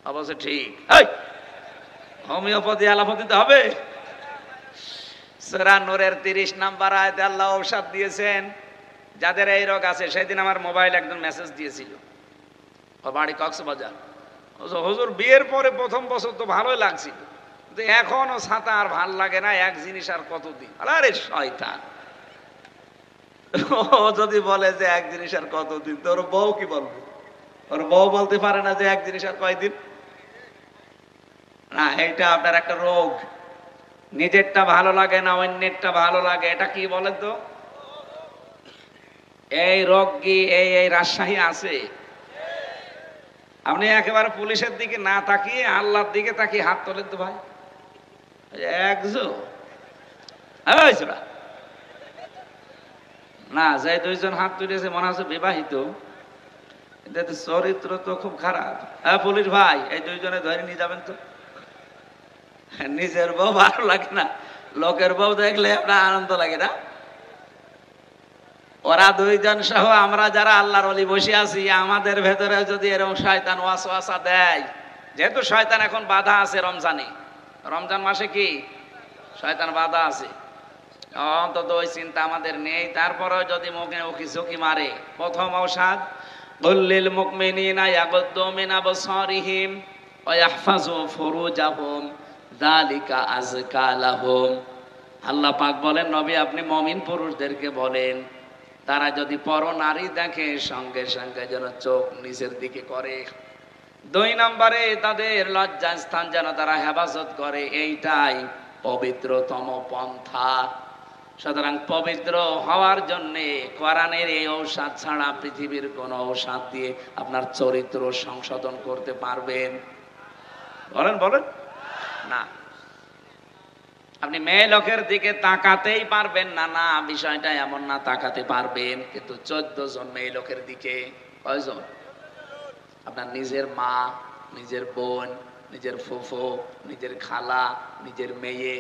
অবশ্য ঠিক। Homeopathy allopathy তো হবে। সূরা নূরের 30 নম্বর আয়াতে আল্লাহ ঔষধ দিয়েছেন যাদের এই রোগ আছে। সেদিন আমার মোবাইল একজন মেসেজ দিয়েছিল, ও বাড়ি কক্সবাজার। হুজুর বিয়ের পরে প্রথম বছর তো ভালোই লাগছিল, কিন্তু এখনো ছাতা আর ভাল লাগে না, এক জিনিস আর কতদিন। আরে শয়তান, ও যদি বলে যে এক জিনিস আর কতদিন, তো ওর বউ কি বলবে? ওর বউ বলতে পারে না যে এক জিনিস আর কয়দিন। না, এইটা আপনার একটা রোগ। নিজেরটা ভালো লাগে না, অন্যেরটা ভালো লাগে, এটা কি বলেন তো? এই রোগ কি এই রাজশাহী আছে? আপনি একেবারে পুলিশের দিকে না তাকিয়ে আল্লাহর দিকে তাকিয়ে হাত তোলেন তো ভাই। না, যে দুইজন হাত তুলেছে মনে হচ্ছে বিবাহিত, চরিত্র তো খুব খারাপ। হ্যাঁ পুলিশ ভাই, এই দুইজনে ধরে নিয়ে যাবেন তো। নিজের বউ ভালো লাগে না, লোকের বউ দেখলে আপনার আনন্দ লাগে না? ওরা দুইজন সহ আমরা যারা আল্লাহর ওলি বসে আছি, আমাদের ভেতরে যদি এরকম শয়তান ওয়াসওয়াসা দেয়, যেহেতু শয়তান এখন বাধা আছে রমজানে, রমজান মাসে কি শয়তান বাধা আছে, অন্তত ওই চিন্তা আমাদের নেই। তারপরেও যদি মুখে উকি ঝুঁকি মারে, প্রথম ঔষধ কুল্লিল মুমিনিনা ইয়াগুদ্দু মিন আবসারিহিম ওয়া ইয়াহফাজু ফুরুজাহুম যালিকা আযকা লাহুম। আল্লাহ পাক বলেন, নবী আপনি মুমিন পুরুষদেরকে বলেন, তারা যদি পর নারী দেখে সঙ্গে সঙ্গে যেন চোখ নিচের দিকে করে। 2 নম্বরে তাদের লজ্জাস্থান যেন তারা হেফাজত করে, এইটাই পবিত্রতম পন্থা। সুতরাং পবিত্র হওয়ার জন্য কোরআনের এই ঔষধ ছাড়া পৃথিবীর কোন ঔষধ দিয়ে আপনার চরিত্র সংশোধন করতে পারবেন? বলেন বলেন না। আপনি মেয়ে লোকের দিকে তাকাতেই পারবেন না, না বিষয়টা এমন না, তাকাতে পারবেন, কিন্তু 14 জন মেয়ে লোকের দিকে কয়জন? আপনার নিজের মা, নিজের বোন, নিজের ফুফু, নিজের খালা, নিজের মেয়ে,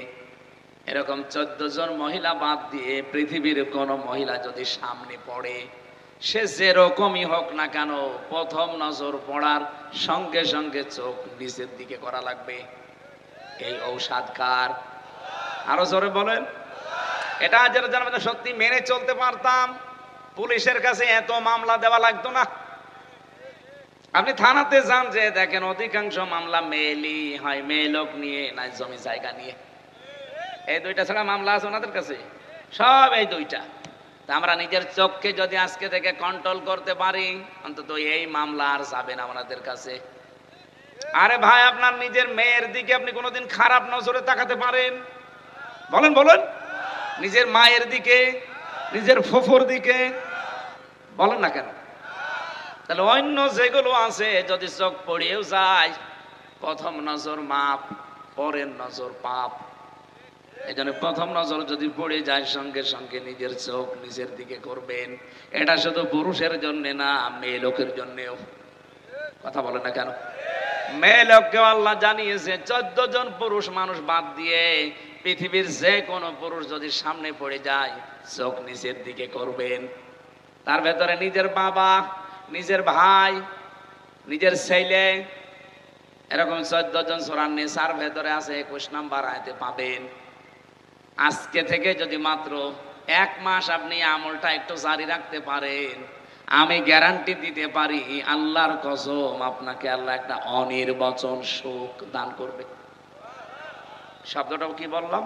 এরকম 14 জন মহিলা বাদ দিয়ে পৃথিবীর কোন মহিলা যদি সামনে পড়ে, সে যেরকমই হোক না কেন, প্রথম নজর পড়ার সঙ্গে সঙ্গে চোখ নিচের দিকে করা লাগবে। এই ঔষধ কার? আরো জোরে বলেন। এটা যারা জানা সত্যি মেনে চলতে পারতাম, পুলিশের কাছে এত মামলা দেওয়া লাগতো না। আপনি থানাতে যান, যে দেখেন অধিকাংশ মামলা মেয়েলি হয়, মেয়ে লোক নিয়ে না জমি জায়গা নিয়ে। এই দুইটা ছাড়া মামলা আছে ওনাদের কাছে, সব এই দুইটা। আমরা নিজের চোখকে যদি আজকে থেকে কন্ট্রোল করতে পারি, অন্তত এই মামলা আর যাবে না ওনাদের কাছে। আরে ভাই, আপনার নিজের মেয়ের দিকে আপনি কোনোদিন খারাপ নজরে তাকাতে পারেন? বলেন বলেন। নিজের মায়ের দিকে, নিজের ফুফুর দিকে বলেন না কেন? তাহলে অন্য যেগুলো আছে যদি চোখ পড়িয়েও যায়, প্রথম নজর মাপ, পরের নজর পাপ। এই জন্য প্রথম নজর যদি পড়ে যায়, সঙ্গে সঙ্গে নিজের চোখ নিজের দিকে করবেন। এটা শুধু পুরুষের জন্য না, মেয়ে লোকের জন্যেও। কথা বলে না কেন? মেয়ে লোককেও আল্লাহ জানিয়েছে 14 জন পুরুষ মানুষ বাদ দিয়ে পৃথিবীর যে কোনো পুরুষ যদি সামনে পড়ে যায়, চোখ নিচের দিকে করবেন। তার ভেতরে নিজের বাবা, নিজের ভাই, নিজের ছেলে, এরকম 14 জন সূরা নিসার ভেতরে আছে, 21 নম্বর আয়াতে পাবেন। আজকে থেকে যদি মাত্র 1 মাস আপনি আমলটা একটু জারি রাখতে পারেন, আমি গ্যারান্টি দিতে পারি, আল্লাহর কসম, আপনাকে আল্লাহ একটা অনির্বচন সুখ দান করবে। শব্দটাও কি বললাম?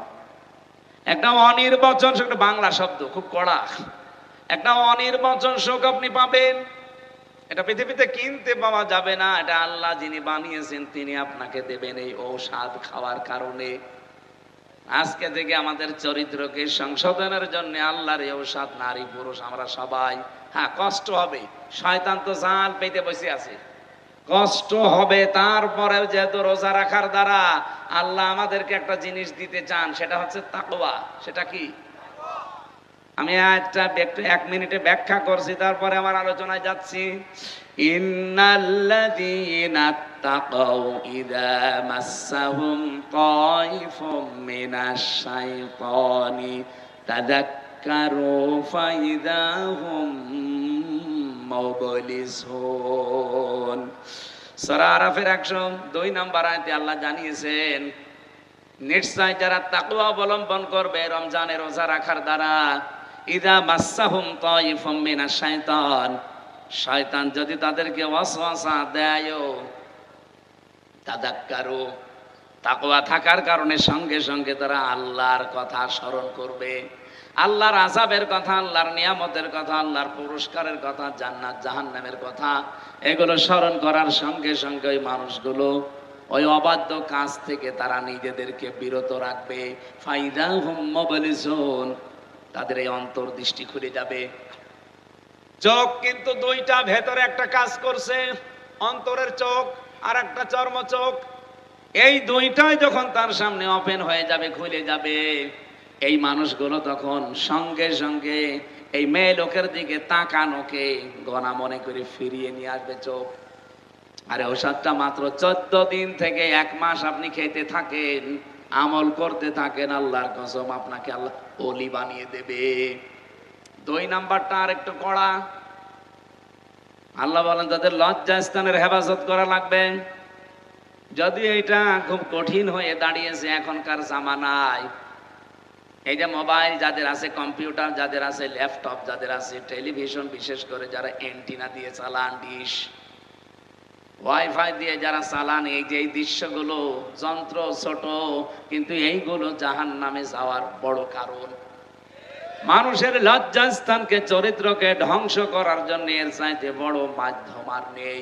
একটা অনির্বচন সুখ, একটা বাংলা শব্দ, খুব কড়া। একটা অনির্বচন সুখ আপনি পাবেন। এটা পৃথিবীতে কিনতে পাওয়া যাবে না, এটা আল্লাহ যিনি বানিয়েছেন তিনি আপনাকে দেবেন এই ঔষধ খাওয়ার কারণে। আজকে থেকে আমাদের চরিত্রকে সংশোধনের জন্য আল্লাহর এই ঔষধ, নারী পুরুষ আমরা সবাই। হ্যাঁ, কষ্ট হবে, শয়তান তো জাল পেতে বসে আছে, কষ্ট হবে। তারপরেও যেহেতু রোজা রাখার দ্বারা আল্লাহ আমাদেরকে একটা জিনিস দিতে চান, সেটা হচ্ছে তাকওয়া। সেটা কি? আমি একটা 1 মিনিটে ব্যাখ্যা করছি, তারপরে আমার আলোচনায় যাচ্ছি। ইন্নাল্লাযীনা তাকাউ ইযা মাসসাহুম তায়িফুম মিনাশ শাইতানি তাযাক্কারু ফাইযা হুম মুবলিসুন। সূরা আরাফের 102 নম্বর আয়াতে আল্লাহ জানিয়েছেন, নিশ্চয় যারা তাকওয়া অবলম্বন করবে রমজানের রোজা রাখার দ্বারা, ইদা মাসসাহুম তাইফুম মিনাশ শাইতান, শয়তান যদি তাদেরকে ওয়াসওয়াসা দেয়, তাদাক্কারু, তাকওয়া থাকার কারণে সঙ্গে সঙ্গে তারা আল্লাহর কথা স্মরণ করবে, আল্লাহর আযাবের কথা, আল্লাহর নিয়ামতের কথা, আল্লাহর পুরস্কারের কথা, জান্নাত জাহান্নামের কথা, এগুলো স্মরণ করার সঙ্গে সঙ্গে ওই মানুষগুলো ওই অবাধ্য কাজ থেকে তারা নিজেদেরকে বিরত রাখবে। ফাইদা হুম মুবলিসুন, তাদের এই অন্তর্দৃষ্টি খুলে যাবে। চোখ কিন্তু দুইটা, ভেতরে একটা কাজ করছে, অন্তরের চোখ আর একটা চর্ম চোখ। এই দুইটাই যখন তার সামনে ওপেন হয়ে যাবে, খুলে যাবে, এই মানুষগুলো তখন সঙ্গে সঙ্গে এই মেয়ে লোকের দিকে তাকানোকে গণা মনে করে ফিরিয়ে নিয়ে আসবে চোখ। আরে ওষুধটা মাত্র 14 দিন থেকে 1 মাস আপনি খেতে থাকেন, আমল করতে থাকেন, আল্লাহর কসম আপনাকে আল্লাহ ওলি বানিয়ে দেবে। 2 নাম্বারটা আর একটু কড়া। আল্লাহ বলেন তাদের লজ্জা স্থানের হেফাজত করা লাগবে। যদি এটা খুব কঠিন হয়ে দাঁড়িয়েছে এখনকার জামানায়, এই যে মোবাইল যাদের আছে, কম্পিউটার যাদের আছে, ল্যাপটপ যাদের আছে, টেলিভিশন বিশেষ করে যারা অ্যান্টিনা দিয়ে চালান, ডিশ ওয়াইফাই দিয়ে যারা চালান, এই যে এই দৃশ্যগুলো, যন্ত্র ছোট কিন্তু এইগুলো জাহান্নামে যাওয়ার বড় কারণ। মানুষের লজ্জাস্থানকে, চরিত্রকে ধ্বংস করার জন্য এর চাইতে বড় মাধ্যম আর নেই।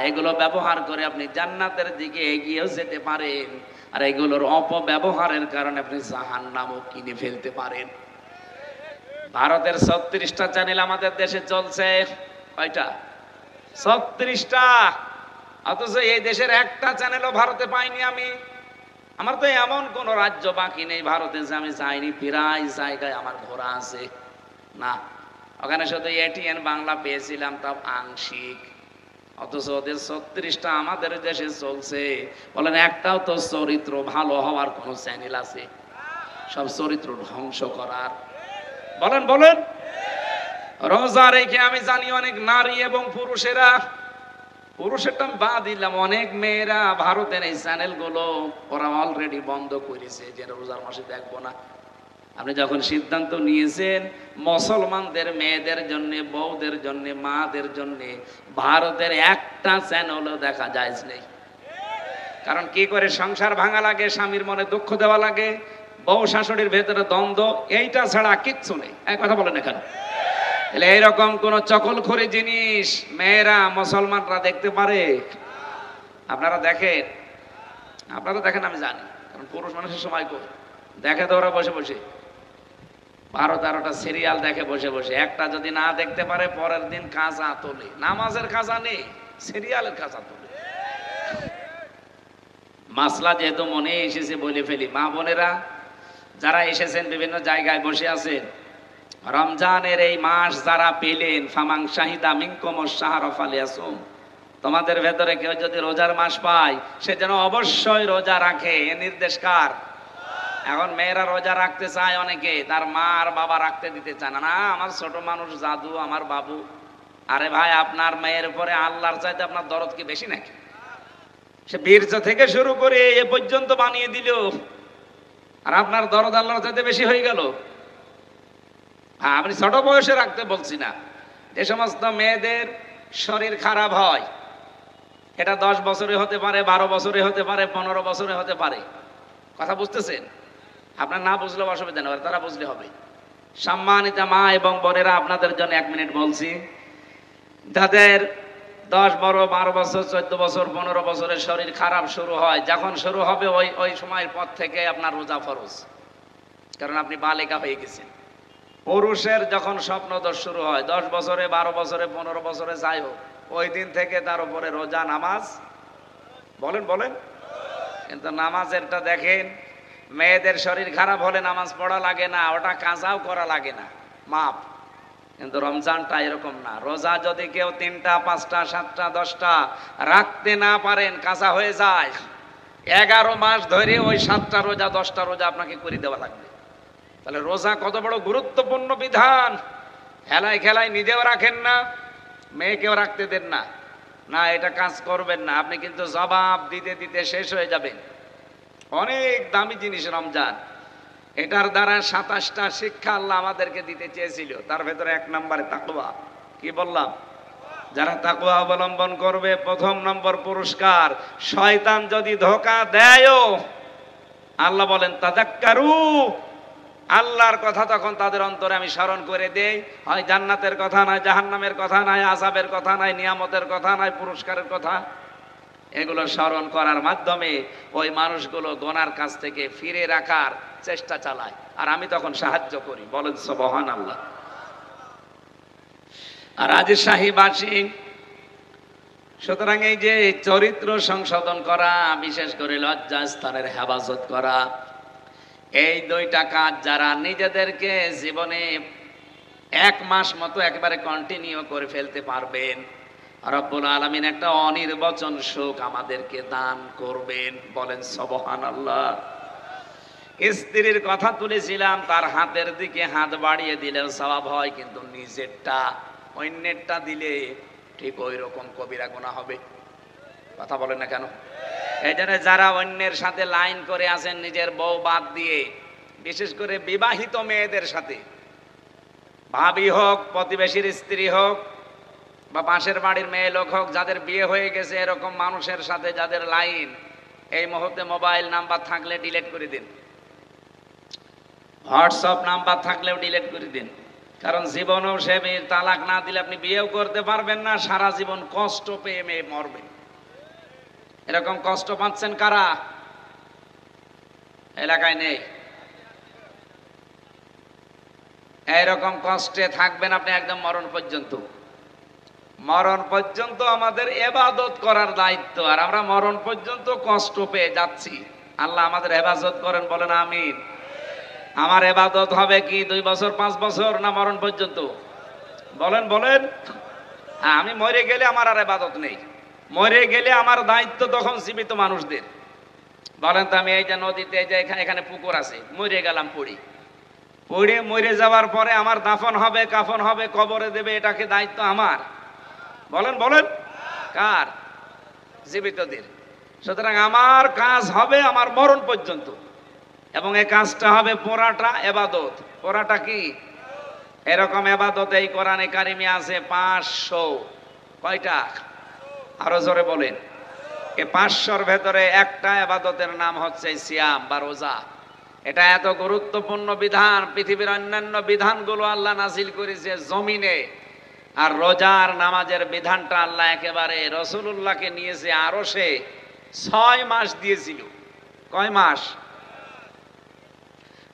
এগুলো ব্যবহার করে আপনি জান্নাতের দিকে এগিয়েও যেতে পারেন, আর এগুলোর অপব্যবহারের কারণে আপনি জাহান্নামও কিনে ফেলতে পারেন। ভারতের 36টা চ্যানেল আমাদের দেশে চলছে। কয়টা? 36টা। অথচ এই দেশের একটা চ্যানেলও ভারতে পাইনি আমি। আমার তো এমন কোন রাজ্য বাকি নেই ভারতে যে আমি যাইনি, প্রায় জায়গায় আমার ঘোরা আছে। না, ওখানে শুধু এটিএন বাংলা পেয়েছিলাম, তাও আংশিক। অথচ ওদের 36টা আমাদের দেশে চলছে। বলেন একটাও তো চরিত্র ভালো হওয়ার কোন চ্যানেল আছে? সব চরিত্র ধ্বংস করার। বলেন বলেন। রোজা রেখে আমি জানি অনেক নারী এবং পুরুষেরা, পুরুষেরটা বাদ দিলাম, অনেক মেয়েরা ভারতের এই চ্যানেলগুলো ওরা অলরেডি বন্ধ করেছে যে রোজার মাসে দেখবো না। আপনি যখন সিদ্ধান্ত নিয়েছেন মুসলমানদের মেয়েদের জন্য, বউদের জন্য, মাদের জন্য ভারতের একটা চ্যানেলও দেখা যায় নেই। কারণ কি করে সংসার ভাঙা লাগে, স্বামীর মনে দুঃখ দেওয়া লাগে, বউ শাশুড়ির ভেতরে দ্বন্দ্ব, এইটা ছাড়া কিচ্ছু নেই। এক কথা বলেন এখানে। তাহলে এইরকম কোন চকলখড়ি জিনিস মেয়েরা, মুসলমানরা দেখতে পারে? আপনারা দেখেন? আপনারা দেখেন আমি জানি, কারণ পুরুষ মানুষের সময় কই দেখে তো ওরা বসে বসে 12-13টা সিরিয়াল দেখে বসে বসে। একটা যদি না দেখতে পারে পরের দিন কাজা তোলে, নামাজের কাজা নেই, সিরিয়ালের কাজা তোলে। মাসলা যেহেতু মনে এসেছে বলে ফেলি, মা বোনেরা যারা এসেছেন বিভিন্ন জায়গায় বসে আছেন, রমজানের এই মাস যারা পেলেন, ফামাং শাহিদা মিনকুমুশ শাহরা ফালিয়াসুম, তোমাদের ভেতরে কেউ যদি রোজার মাস পায় সে যেন অবশ্যই রোজা রাখে। এ নির্দেশ কার? এখন মেয়েরা রোজা রাখতে চায় অনেকে, তার মা আর বাবা রাখতে দিতে চায় না। না, আমার ছোট মানুষ জাদু, আমার বাবু। আরে ভাই, আপনার মেয়ের উপরে আল্লাহর চাইতে আপনার দরদ কি বেশি নাকি? সে বীর্য থেকে শুরু করে এ পর্যন্ত বানিয়ে দিল, আর আপনার দরদ আল্লাহর চাইতে বেশি হয়ে গেল। হ্যাঁ, আপনি ছোট বয়সে রাখতে বলছি না। যে সমস্ত মেয়েদের শরীর খারাপ হয়, এটা 10 বছরে হতে পারে, 12 বছরে হতে পারে, 15 বছরে হতে পারে। কথা বুঝতেছেন? আপনার না বুঝলেও অসুবিধা নেই, তারা বুঝলে হবে। সম্মানিত মা এবং বোনেরা, আপনাদের জন্য 1 মিনিট বলছি। যাদের 10, 12 বছর, 14 বছর, 15 বছরের শরীর খারাপ শুরু হয়, যখন শুরু হবে ওই সময়ের পর থেকে আপনার রোজা ফরজ, কারণ আপনি বালিকা হয়ে গেছেন। পুরুষের যখন স্বপ্নদোষ শুরু হয় 10 বছরে, 12 বছরে, 15 বছরে, যাই হোক, ওই দিন থেকে তার উপরে রোজা, নামাজ। বলেন বলেন। কিন্তু নামাজেরটা দেখেন, মেয়েদের শরীর খারাপ হলে নামাজ পড়া লাগে না, ওটা কাজাও করা লাগে না, মাপ। কিন্তু রমজানটা এরকম না। রোজা যদি কেউ 3টা, 5টা, 7টা, 10টা রাখতে না পারেন, কাজা হয়ে যায়। 11 মাস ধরে ওই 7টা রোজা, 10টা রোজা আপনাকে করে দেওয়া লাগবে। তাহলে রোজা কত বড় গুরুত্বপূর্ণ বিধান। খেলায় খেলায় নিজেও রাখেন না, মেয়েকেও রাখতে দেন না। না, এটা কাজ করবেন না, আপনি কিন্তু জবাব দিতে দিতে শেষ হয়ে যাবেন। অনেক দামি জিনিস রমজান। এটার দ্বারা 27টা শিক্ষা আল্লাহ আমাদেরকে দিতে চেয়েছিল, তার ভেতরে 1 নম্বরে তাকওয়া। কি বললাম? যারা তাকওয়া অবলম্বন করবে, 1ম নম্বর পুরস্কার। শয়তান যদি ধোঁকা দেয়ও, আল্লাহ বলেন তাযাক্কারু, আল্লাহর কথা তখন তাদের অন্তরে আমি স্মরণ করে দেই। হয় জান্নাতের কথা নাই, জাহান্নামের কথা নাই, আযাবের কথা নাই, নিয়ামতের কথা নাই, পুরস্কারের কথা। এগুলো স্মরণ করার মাধ্যমে ওই মানুষগুলো গুনার কাছ থেকে ফিরে রাখার চেষ্টা চালায়, আর আমি তখন সাহায্য করি। বলেন সুবহানাল্লাহ। আর রাজশাহীবাসী, সুতরাং এই যে চরিত্র সংশোধন করা, বিশেষ করে লজ্জাস্থানের হেফাজত করা, এই 2টা কাজ যারা নিজেদেরকে জীবনে 1 মাস মতো একেবারে কন্টিনিউ করে ফেলতে পারবেন, রব্বুল আলামিন একটা অনির্বচন সুখ আমাদেরকে দান করবেন। বলেন সুবহানাল্লাহ। স্ত্রীর কথা তুলেছিলাম, তার হাতের দিকে হাত বাড়িয়ে দিলেও সওয়াব হয়, কিন্তু নিজেরটা অন্যেরটা দিলে ঠিক ওই রকম কবিরা গুনাহ হবে। কথা বলেন না কেন? এই জন্য যারা অন্যের সাথে লাইন করে আছেন নিজের বউ বাদ দিয়ে, বিশেষ করে বিবাহিত মেয়েদের সাথে, ভাবি হোক, প্রতিবেশীর স্ত্রী হোক, বা পাশের বাড়ির মেয়ে লোক হোক, যাদের বিয়ে হয়ে গেছে, এরকম মানুষের সাথে যাদের লাইন, এই মুহূর্তে মোবাইল নাম্বার থাকলে ডিলিট করে দিন, হোয়াটসঅ্যাপ নাম্বার থাকলেও ডিলিট করে দিন। কারণ জীবনেও সে মেয়ের তালাক না দিলে আপনি বিয়েও করতে পারবেন না, সারা জীবন কষ্ট পেয়ে মেয়ে মরবে। এরকম কষ্ট পাচ্ছেন কারা? এলাকায় নেই? এইরকম কষ্টে থাকবেন আপনি একদম মরণ পর্যন্ত। মরণ পর্যন্ত আমাদের ইবাদত করার দায়িত্ব, আর আমরা মরণ পর্যন্ত কষ্ট পেয়ে যাচ্ছি। আল্লাহ আমাদের হেফাজত করেন, বলেন আমিন। আমার ইবাদত হবে কি 2 বছর 5 বছর, না মরণ পর্যন্ত? বলেন বলেন। আমি মরে গেলে আমার আর ইবাদত নেই, মরে গেলে আমার দায়িত্ব তখন জীবিত মানুষদের। বলেন তো, আমি এই যে নদীতে, এই যে এখানে পুকুর আছে, মরে গেলাম, পড়ে মরে যাওয়ার পরে আমার দাফন হবে, কাফন হবে, কবরে দেবে, এটাকে দায়িত্ব আমার? বলেন বলেন। কার? জীবিতদের। সুতরাং আমার কাজ হবে আমার মরণ পর্যন্ত, এবং এই কাজটা হবে পুরাটা ইবাদত। পুরাটা কি? এরকম ইবাদত এই কোরআনে কারিমে আছে 500। কয়টা? আরো জোরে বলেন। এই 500-র ভেতরে একটা ইবাদতের নাম হচ্ছে সিয়াম বা রোজা। এটা এত গুরুত্বপূর্ণ বিধান, পৃথিবীর অন্যান্য বিধানগুলো আল্লাহ নাযিল করেছে জমিনে, আর রোজার নামাজের বিধানটা আল্লাহ একেবারে রাসূলুল্লাহকে নিয়েছে আরশে 6 মাস দিয়েছিল। কয় মাস?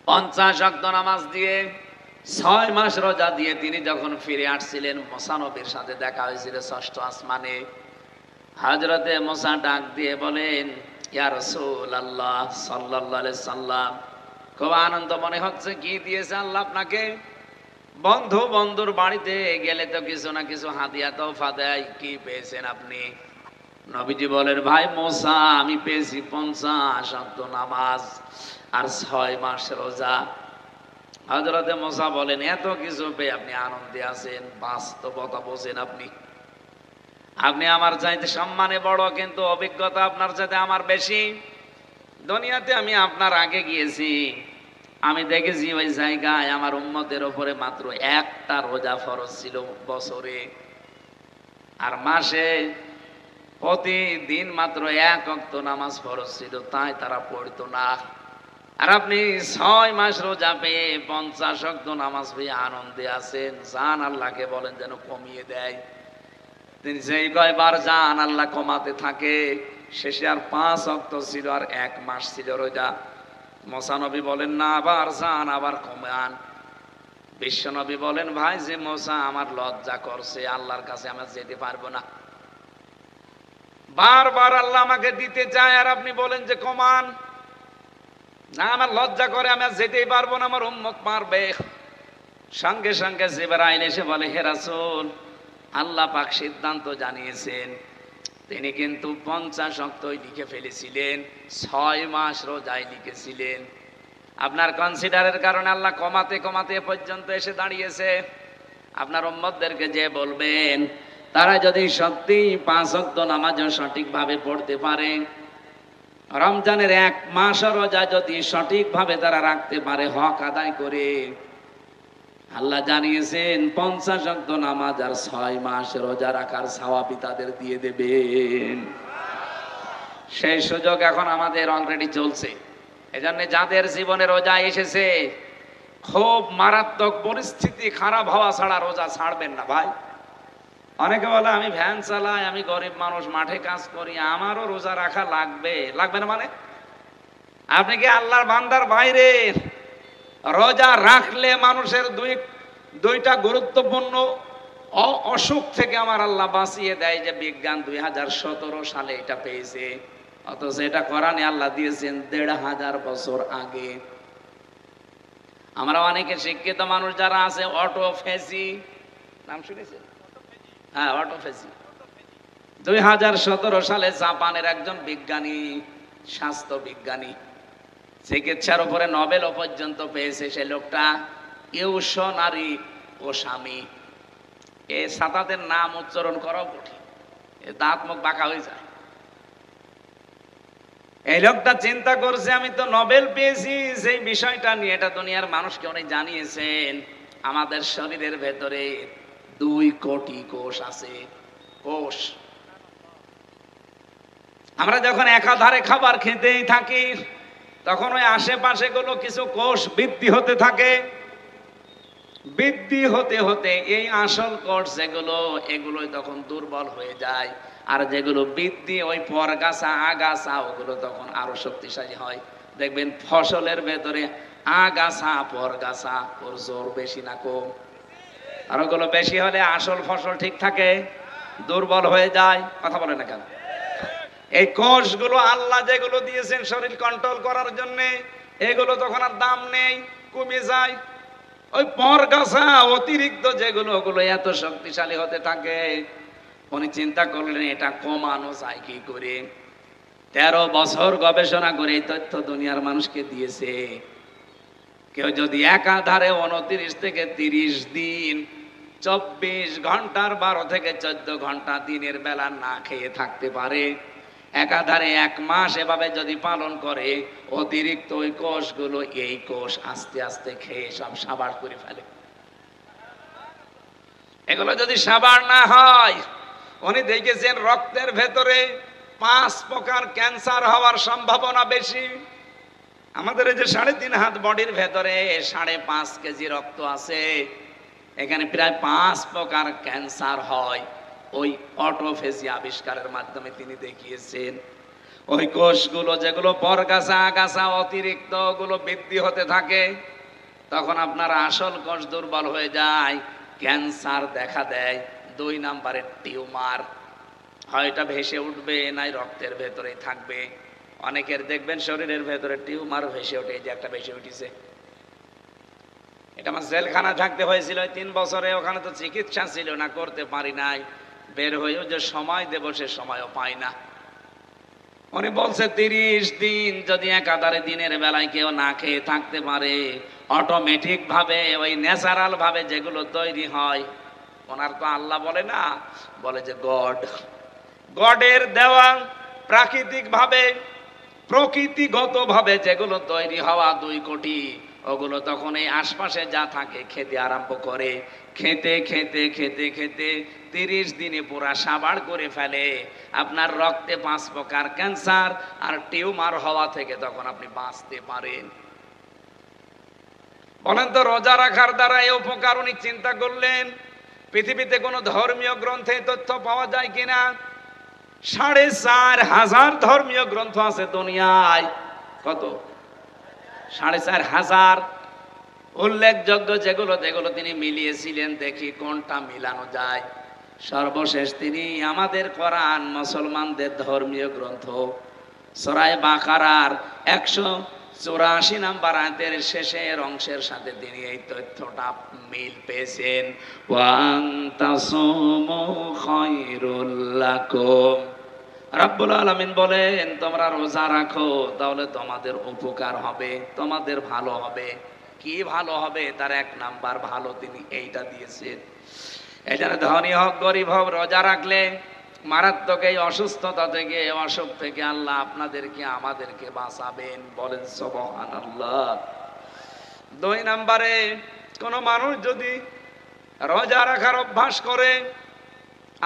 50 ওয়াক্ত নামাজ দিয়ে, 6 মাস রোজা দিয়ে তিনি যখন ফিরে আসছিলেন, মুসা নবীর সাথে দেখা হয়েছিল 6ষ্ঠ আসমানে। হযরতে মুসা ডাক দিয়ে বলেন, ইয়া রাসূলুল্লাহ সাল্লাল্লাহু আলাইহি সাল্লাম, খুব আনন্দ মনে হচ্ছে, কি দিয়েছে আল্লাহ আপনাকে? বন্ধুর বাড়িতে গেলে তো কিছু না কিছু হাদিয়া তোফা দেয়, কি পেয়েছেন আপনি? নবীজি বলেন, ভাই মুসা, আমি পেয়েছি 50 ওয়াক্ত নামাজ আর 6 মাস রোজা। হযরতে মুসা বলেন, এত কিছু পেয়ে আপনি আনন্দে আছেন, বাস্তবতা বোঝেন আপনি? আপনি আমার চাইতে সম্মানে বড়, কিন্তু অভিজ্ঞতা আপনার চাইতে আমার বেশি। দুনিয়াতে আমি আপনার আগে গিয়েছি, আমি দেখেছি ওই জায়গায় আমার উম্মতের উপরে মাত্র একটা রোজা ফরজ ছিল বছরে, আর মাসে প্রতিদিন মাত্র 1 ওয়াক্ত নামাজ ফরজ ছিল, তাই তারা পড়তো না। আর আপনি 6 মাস রোজা পেয়ে 50 ওয়াক্ত নামাজ পেয়ে আনন্দে আছেন। জান আল্লাহকে বলেন যেন কমিয়ে দেয়। তিনি যেই কয়বার যান আল্লাহ কমাতে থাকে। শেষে আর 5 ওয়াক্ত ছিল, আর 1 মাস ছিল রোজা। মুসা নবী বলেন, না, আবার যান, আবার কমান। বিশ্ব নবী বলেন, ভাই যে মুসা আমার লজ্জা করছে, আল্লাহর কাছে আমি যেতে পারবো না। বারবার আল্লাহ আমাকে দিতে চায়, আর আপনি বলেন যে কমান। না, আমার লজ্জা করে, আমি যেতেই পারবো না, আমার উম্মত মারবে। সঙ্গে সঙ্গে জিবরাইল এসে বলে, হে রাসূল, আল্লাহ পাক সিদ্ধান্ত জানিয়েছেন। তিনি কিন্তু 50 ওয়াক্তই লিখে ফেলেছিলেন, 6 মাস রোজায় লিখেছিলেন। আপনার কনসিডারের কারণে আল্লাহ কমাতে কমাতে পর্যন্ত এসে দাঁড়িয়েছে। আপনার উম্মতদেরকে যে বলবেন তারা যদি সত্যি 5 ওয়াক্ত নামাজ সঠিকভাবে পড়তে পারে, রমজানের 1 মাস রোজা যদি সঠিকভাবে তারা রাখতে পারে, হক আদায় করে, আল্লাহ জানিয়েছেন 50 ওয়াক্ত নামাজ আর 6 মাস রোজা রাখার সওয়াব তাদের দিয়ে দেবেন। সেই সুযোগ এখন আমাদের অলরেডি চলছে। এজন্য যাদের জীবনে রোজা এসেছে, খুব মারাত্মক পরিস্থিতি খারাপ হওয়া ছাড়া রোজা ছাড়বেন না ভাই। অনেকে বলে আমি ভ্যান চালাই, আমি গরিব মানুষ, মাঠে কাজ করি, আমারও রোজা রাখা লাগবে। লাগবে না মানে? আপনি কি আল্লাহর বান্দার বাইরে? রোজা রাখলে মানুষের দুইটা গুরুত্বপূর্ণ অসুখ থেকে আমার আল্লাহ বাঁচিয়ে দেয়, যে বিজ্ঞান 2017 সালে এটা পেয়েছে, অথচ এটা কোরআনে আল্লাহ দিয়েছেন 1500 বছর আগে। আমরা অনেকে শিক্ষিত মানুষ যারা আছে, অটোফেজি নাম শুনেছেন? হ্যাঁ, অটোফেজি 2017 সালে জাপানের একজন বিজ্ঞানী, স্বাস্থ্য বিজ্ঞানী, চিকিৎসার উপরে নোবেল পর্যন্ত পেয়েছে। সে লোকটা ইউশনারি ওসামি। এই সাতাদের নাম উচ্চারণ করাও কঠিন, দাঁত মুখ বাঁকা হয়ে যায়। এই লোকটা চিন্তা করছে, আমি তো নোবেল পেয়েছি সেই বিষয়টা নিয়ে, এটা দুনিয়ার মানুষকে উনি জানিয়েছেন। আমাদের শরীরের ভেতরে 2 কোটি কোষ আছে। কোষ, আমরা যখন একাধারে খাবার খেতেই থাকি, তখন ওই আশেপাশে গুলো কিছু কোষ বৃদ্ধি হতে থাকে। বৃদ্ধি হতে হতে এই আসল কোষ যেগুলো, এগুলোই তখন দুর্বল হয়ে যায়। আর যেগুলো বৃদ্ধি, ওই পরগাছা আগাছা, ওগুলো তখন আরো শক্তিশালী হয়। দেখবেন ফসলের ভেতরে আগাছা পরগাছা, ওর জোর বেশি না কম? আর ওগুলো বেশি হলে আসল ফসল ঠিক থাকে, দুর্বল হয়ে যায়। কথা বলে না কেন? এই কোষগুলো আল্লাহ যেগুলো দিয়েছেন শরীর কন্ট্রোল করার জন্য, এগুলো তখন আর দাম নেই, কমে যায়। ওই পরগাছা অতিরিক্ত যেগুলো, ওগুলো এত শক্তিশালী হতে থাকে। উনি চিন্তা করলেন এটা কমানো যায় কি করে। 13 বছর গবেষণা করে এই তথ্য দুনিয়ার মানুষকে দিয়েছে। কেউ যদি একাধারে 29 থেকে 30 দিন, 24 ঘন্টার 12 থেকে 14 ঘন্টা দিনের বেলা না খেয়ে থাকতে পারে, একাধারে 1 মাস এভাবে যদি পালন করে, অতিরিক্ত ওই কোষগুলো, এই কোষ আস্তে আস্তে খেয়ে সব সাবার করে ফেলে। এগুলো যদি সাবার না হয়, উনি দেখেছেন রক্তের ভেতরে 5 প্রকার ক্যান্সার হওয়ার সম্ভাবনা বেশি। আমাদের এই যে 3.5 হাত বডির ভেতরে 5.5 কেজি রক্ত আছে, এখানে প্রায় 5 প্রকার ক্যান্সার হয়। ওই অটোফেজি আবিষ্কারের মাধ্যমে তিনি দেখিয়েছেন। ওই কোষগুলো যেগুলো পরগাছা আগাছা অতিরিক্ত গুলো বৃদ্ধি হতে থাকে, তখন আপনার আসল কোষ দুর্বল হয়ে যায়, ক্যান্সার দেখা দেয়। 2 নম্বরে টিউমার, হয় এটা ভেসে উঠবে, নাই রক্তের ভেতরে থাকবে। অনেকের দেখবেন শরীরের ভেতরে টিউমার ভেসে ওঠে। এই যে একটা ভেসে উঠেছে, এটা আমার জেলখানা থাকতে হয়েছিল 3 বছরে। ওখানে তো চিকিৎসা ছিল না, করতে পারি নাই। বের হয়েও যে সময় দেব, সে সময়ও পাই না। উনি বলছে 30 দিন যদি একাধারে দিনের বেলায় কেউ না খেয়ে থাকতে পারে, অটোমেটিক ভাবে ওই ন্যাচারাল ভাবে যেগুলো তৈরি হয়, ওনার তো আল্লাহ বলে না, বলে যে গডের দেওয়া প্রাকৃতিক ভাবে, প্রকৃতিগত ভাবে যেগুলো তৈরি হওয়া 2 কোটি, ওগুলো তখন এই আশপাশে যা থাকে খেতে আরম্ভ করে। খেতে খেতে খেতে খেতে 30 দিনে পুরা সাবাড় করে ফেলে। আপনার রক্তে 5 প্রকার ক্যান্সার আর টিউমার হওয়া থেকে তখন আপনি বাঁচতে পারেন। বলেন তো, রোজা রাখার দ্বারা এই উপকার উনি চিন্তা করলেন। পৃথিবীতে কোনো ধর্মীয় গ্রন্থে তথ্য পাওয়া যায় কিনা? 4,500 ধর্মীয় গ্রন্থ আছে দুনিয়ায়। কত? 4,500 উল্লেখযোগ্য যেগুলো তিনি মিলিয়েছিলেন, দেখি কোনটা মিলানো যায়। সর্বশেষ তিনি আমাদের কোরআন, মুসলমানদের ধর্মীয় গ্রন্থ, সূরা বাকারার 184 নম্বর আয়াতের শেষের অংশের সাথে তিনি এই তথ্যটা মিল পেয়েছেন। ওয়া আনতাসুমু খায়রুল লাকুম। রাব্বুল আলামিন বলেন, তোমরা রোজা রাখো, তাহলে তোমাদের উপকার হবে, তোমাদের ভালো হবে। কি ভালো হবে? তার 1 নাম্বার ভালো তিনি এইটা দিয়েছেন। এই জন্য ধনী হোক গরিব হোক রোজা রাখলে মারাত্মক এই অসুস্থতা থেকে অসুখ থেকে আল্লাহ আপনাদেরকে আমাদেরকে বাঁচাবেন, বলেন সুবহানাল্লাহ। 2 নম্বরে, কোন মানুষ যদি রোজা রাখার অভ্যাস করে,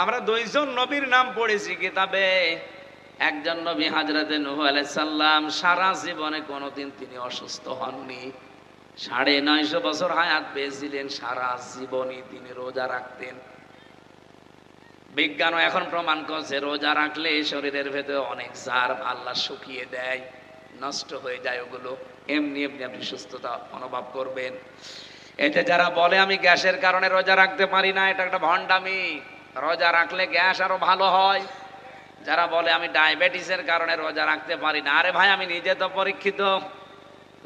আমরা 2 জন নবীর নাম পড়েছি কিতাবে। একজন নবী হযরতে নূহ আলাইহিস সালাম, সারা জীবনে কোনোদিন তিনি অসুস্থ হননি। 950 বছর হায়াত পেয়েছিলেন, সারা জীবনই তিনি রোজা রাখতেন। বিজ্ঞানও এখন প্রমাণ করছে রোজা রাখলে শরীরের ভেতরে অনেক জার্ম আল্লাহ শুকিয়ে দেয়, নষ্ট হয়ে যায় ওগুলো। এমনি এমনি আপনি সুস্থতা অনুভব করবেন। এতে যারা বলে আমি গ্যাসের কারণে রোজা রাখতে পারি না, এটা একটা ভণ্ডামি। রোজা রাখলে গ্যাস আরো ভালো হয়। যারা বলে আমি ডায়াবেটিসের কারণে রোজা রাখতে পারি না, আরে ভাই আমি নিজে তো পরীক্ষিত।